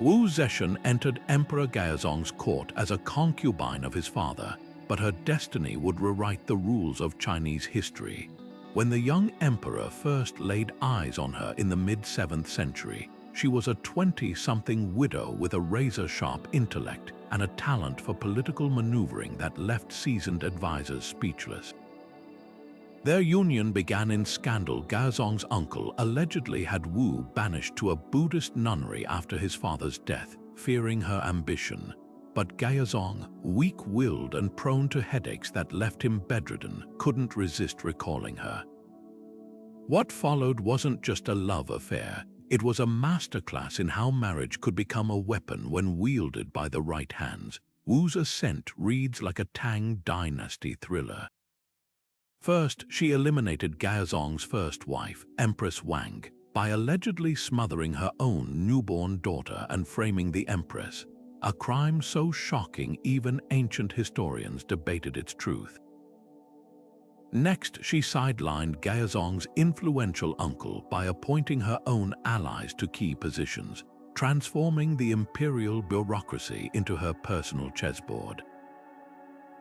Zetian entered Emperor Gaozong's court as a concubine of his father, but her destiny would rewrite the rules of Chinese history. When the young emperor first laid eyes on her in the mid-7th century, she was a 20-something widow with a razor-sharp intellect and a talent for political maneuvering that left seasoned advisors speechless. Their union began in scandal. Gaozong's uncle allegedly had Wu banished to a Buddhist nunnery after his father's death, fearing her ambition. But Gaozong, weak-willed and prone to headaches that left him bedridden, couldn't resist recalling her. What followed wasn't just a love affair, it was a masterclass in how marriage could become a weapon when wielded by the right hands. Wu's ascent reads like a Tang Dynasty thriller. First, she eliminated Gaozong's first wife, Empress Wang, by allegedly smothering her own newborn daughter and framing the empress, a crime so shocking even ancient historians debated its truth. Next, she sidelined Gaozong's influential uncle by appointing her own allies to key positions, transforming the imperial bureaucracy into her personal chessboard.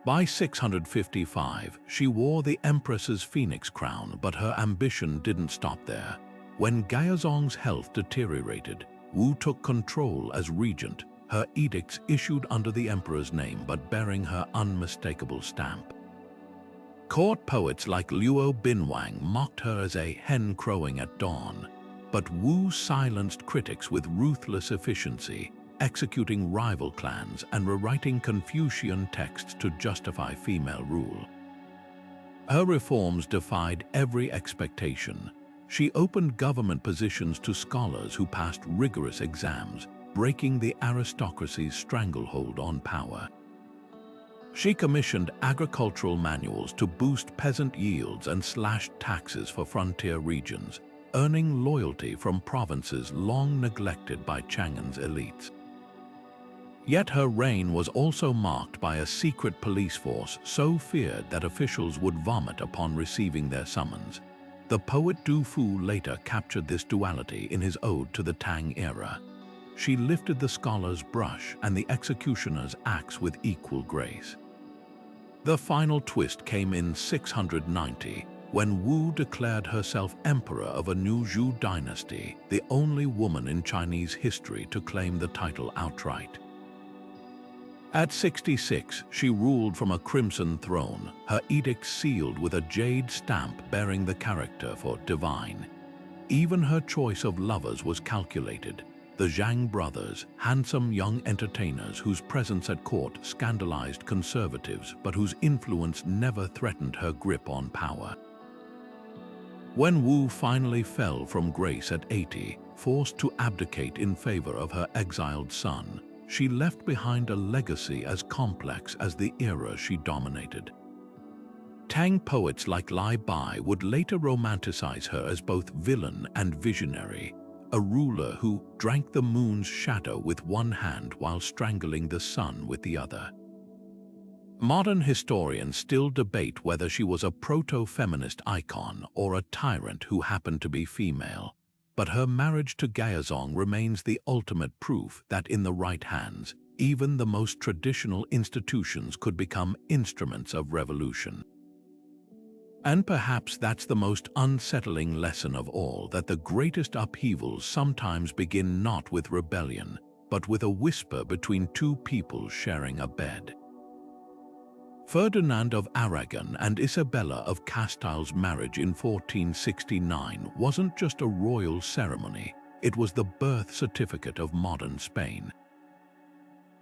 By 655, she wore the empress's phoenix crown, but her ambition didn't stop there. When Gaozong's health deteriorated, Wu took control as regent, her edicts issued under the emperor's name but bearing her unmistakable stamp. Court poets like Luo Binwang mocked her as a hen crowing at dawn, but Wu silenced critics with ruthless efficiency, executing rival clans and rewriting Confucian texts to justify female rule. Her reforms defied every expectation. She opened government positions to scholars who passed rigorous exams, breaking the aristocracy's stranglehold on power. She commissioned agricultural manuals to boost peasant yields and slashed taxes for frontier regions, earning loyalty from provinces long neglected by Chang'an's elites. Yet her reign was also marked by a secret police force so feared that officials would vomit upon receiving their summons. The poet Du Fu later captured this duality in his ode to the Tang era. She lifted the scholar's brush and the executioner's axe with equal grace. The final twist came in 690, when Wu declared herself emperor of a new Zhou dynasty, the only woman in Chinese history to claim the title outright. At 66, she ruled from a crimson throne, her edicts sealed with a jade stamp bearing the character for divine. Even her choice of lovers was calculated. The Zhang brothers, handsome young entertainers whose presence at court scandalized conservatives but whose influence never threatened her grip on power. When Wu finally fell from grace at 80, forced to abdicate in favor of her exiled son, she left behind a legacy as complex as the era she dominated. Tang poets like Lai Bai would later romanticize her as both villain and visionary, a ruler who drank the moon's shadow with one hand while strangling the sun with the other. Modern historians still debate whether she was a proto-feminist icon or a tyrant who happened to be female, but her marriage to Gaozong remains the ultimate proof that in the right hands, even the most traditional institutions could become instruments of revolution. And perhaps that's the most unsettling lesson of all, that the greatest upheavals sometimes begin not with rebellion, but with a whisper between two people sharing a bed. Ferdinand of Aragon and Isabella of Castile's marriage in 1469 wasn't just a royal ceremony, it was the birth certificate of modern Spain.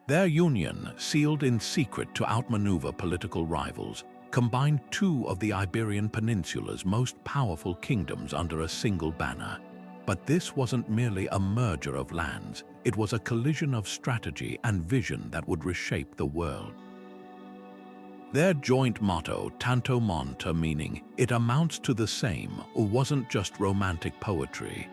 Their union, sealed in secret to outmaneuver political rivals, combined two of the Iberian Peninsula's most powerful kingdoms under a single banner. But this wasn't merely a merger of lands, it was a collision of strategy and vision that would reshape the world. Their joint motto, Tanto Monta, meaning "it amounts to the same," wasn't just romantic poetry.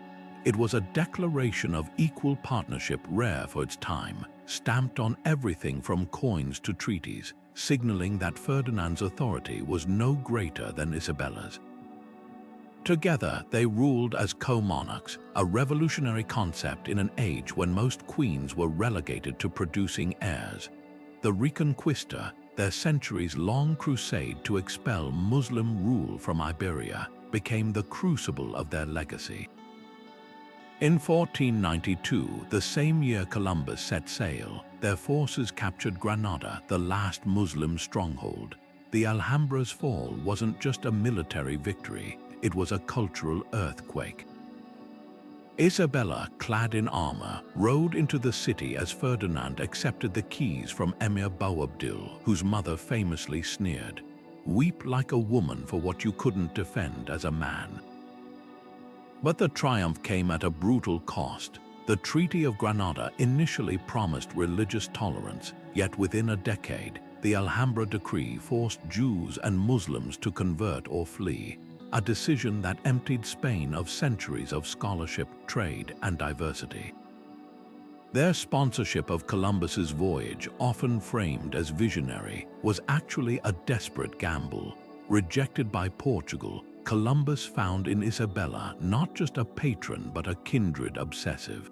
It was a declaration of equal partnership rare for its time, stamped on everything from coins to treaties, signaling that Ferdinand's authority was no greater than Isabella's. Together, they ruled as co-monarchs, a revolutionary concept in an age when most queens were relegated to producing heirs. The Reconquista, their centuries-long crusade to expel Muslim rule from Iberia, became the crucible of their legacy. In 1492, the same year Columbus set sail, their forces captured Granada, the last Muslim stronghold. The Alhambra's fall wasn't just a military victory, it was a cultural earthquake. Isabella, clad in armor, rode into the city as Ferdinand accepted the keys from Emir Boabdil, whose mother famously sneered, "Weep like a woman for what you couldn't defend as a man." But the triumph came at a brutal cost. The Treaty of Granada initially promised religious tolerance, yet within a decade, the Alhambra Decree forced Jews and Muslims to convert or flee, a decision that emptied Spain of centuries of scholarship, trade, and diversity. Their sponsorship of Columbus's voyage, often framed as visionary, was actually a desperate gamble. Rejected by Portugal, Columbus found in Isabella not just a patron but a kindred obsessive.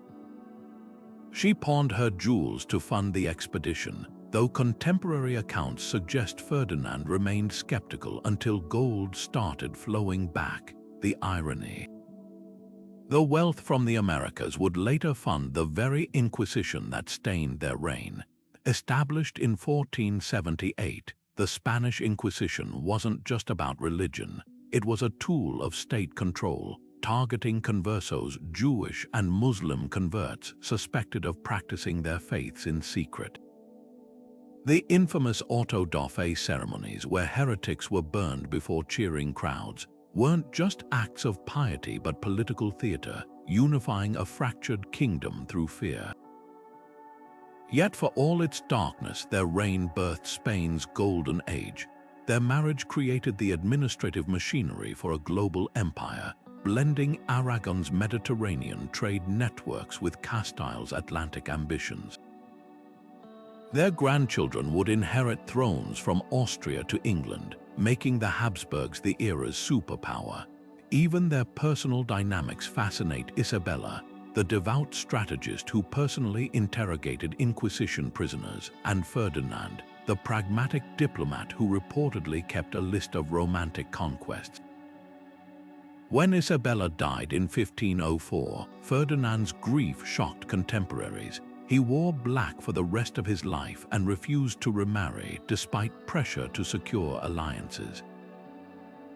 She pawned her jewels to fund the expedition, though contemporary accounts suggest Ferdinand remained skeptical until gold started flowing back. The irony. The wealth from the Americas would later fund the very Inquisition that stained their reign. Established in 1478, the Spanish Inquisition wasn't just about religion. It was a tool of state control, targeting conversos, Jewish and Muslim converts suspected of practicing their faiths in secret. The infamous auto da fe ceremonies, where heretics were burned before cheering crowds, weren't just acts of piety but political theater, unifying a fractured kingdom through fear. Yet for all its darkness, their reign birthed Spain's golden age. Their marriage created the administrative machinery for a global empire, blending Aragon's Mediterranean trade networks with Castile's Atlantic ambitions. Their grandchildren would inherit thrones from Austria to England, making the Habsburgs the era's superpower. Even their personal dynamics fascinate Isabella, the devout strategist who personally interrogated Inquisition prisoners, and Ferdinand, the pragmatic diplomat who reportedly kept a list of romantic conquests. When Isabella died in 1504, Ferdinand's grief shocked contemporaries. He wore black for the rest of his life and refused to remarry despite pressure to secure alliances.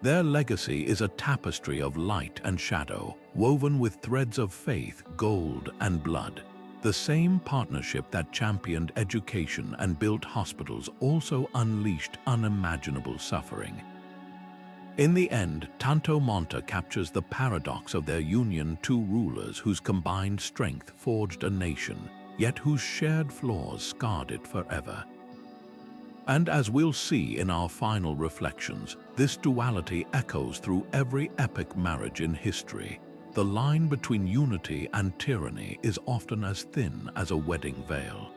Their legacy is a tapestry of light and shadow, woven with threads of faith, gold, and blood. The same partnership that championed education and built hospitals also unleashed unimaginable suffering. In the end, Tanto Monte captures the paradox of their union, two rulers whose combined strength forged a nation, yet whose shared flaws scarred it forever. And as we'll see in our final reflections, this duality echoes through every epic marriage in history. The line between unity and tyranny is often as thin as a wedding veil.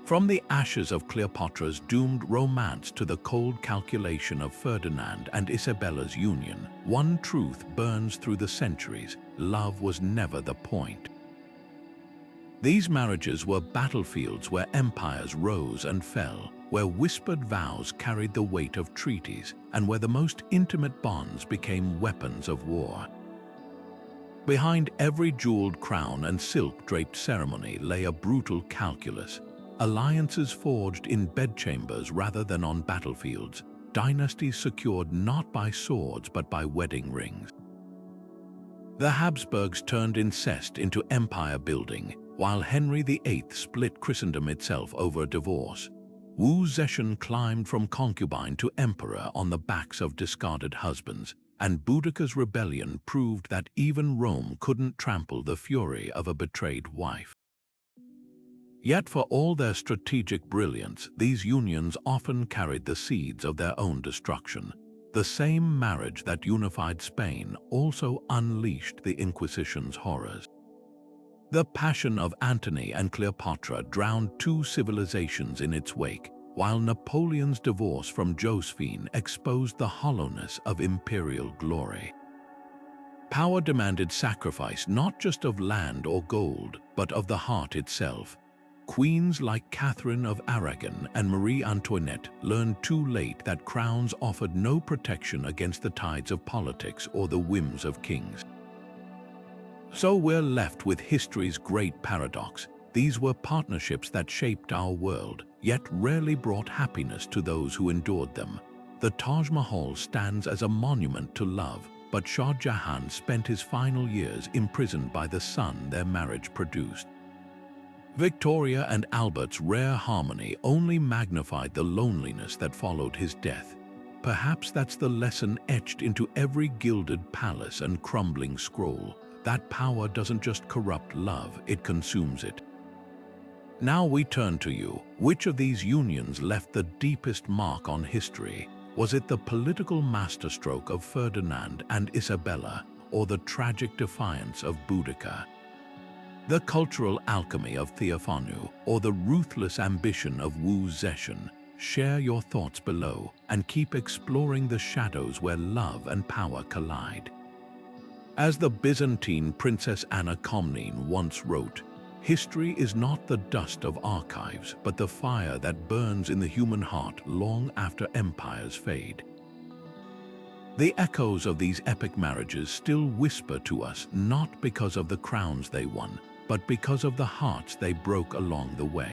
From the ashes of Cleopatra's doomed romance to the cold calculation of Ferdinand and Isabella's union, one truth burns through the centuries: love was never the point. These marriages were battlefields where empires rose and fell, where whispered vows carried the weight of treaties, and where the most intimate bonds became weapons of war. Behind every jeweled crown and silk-draped ceremony lay a brutal calculus: alliances forged in bedchambers rather than on battlefields, dynasties secured not by swords but by wedding rings. The Habsburgs turned incest into empire building, while Henry VIII split Christendom itself over divorce. Zetian climbed from concubine to emperor on the backs of discarded husbands, and Boudicca's rebellion proved that even Rome couldn't trample the fury of a betrayed wife. Yet for all their strategic brilliance, these unions often carried the seeds of their own destruction. The same marriage that unified Spain also unleashed the Inquisition's horrors. The passion of Antony and Cleopatra drowned two civilizations in its wake, while Napoleon's divorce from Josephine exposed the hollowness of imperial glory. Power demanded sacrifice not just of land or gold, but of the heart itself. Queens like Catherine of Aragon and Marie Antoinette learned too late that crowns offered no protection against the tides of politics or the whims of kings. So we're left with history's great paradox. These were partnerships that shaped our world, yet rarely brought happiness to those who endured them. The Taj Mahal stands as a monument to love, but Shah Jahan spent his final years imprisoned by the son their marriage produced. Victoria and Albert's rare harmony only magnified the loneliness that followed his death. Perhaps that's the lesson etched into every gilded palace and crumbling scroll. That power doesn't just corrupt love, it consumes it. Now we turn to you. Which of these unions left the deepest mark on history? Was it the political masterstroke of Ferdinand and Isabella, or the tragic defiance of Boudicca? The cultural alchemy of Theophanu, or the ruthless ambition of Zetian? share your thoughts below, and keep exploring the shadows where love and power collide. As the Byzantine Princess Anna Komnene once wrote, "History is not the dust of archives, but the fire that burns in the human heart long after empires fade." The echoes of these epic marriages still whisper to us, not because of the crowns they won, but because of the hearts they broke along the way.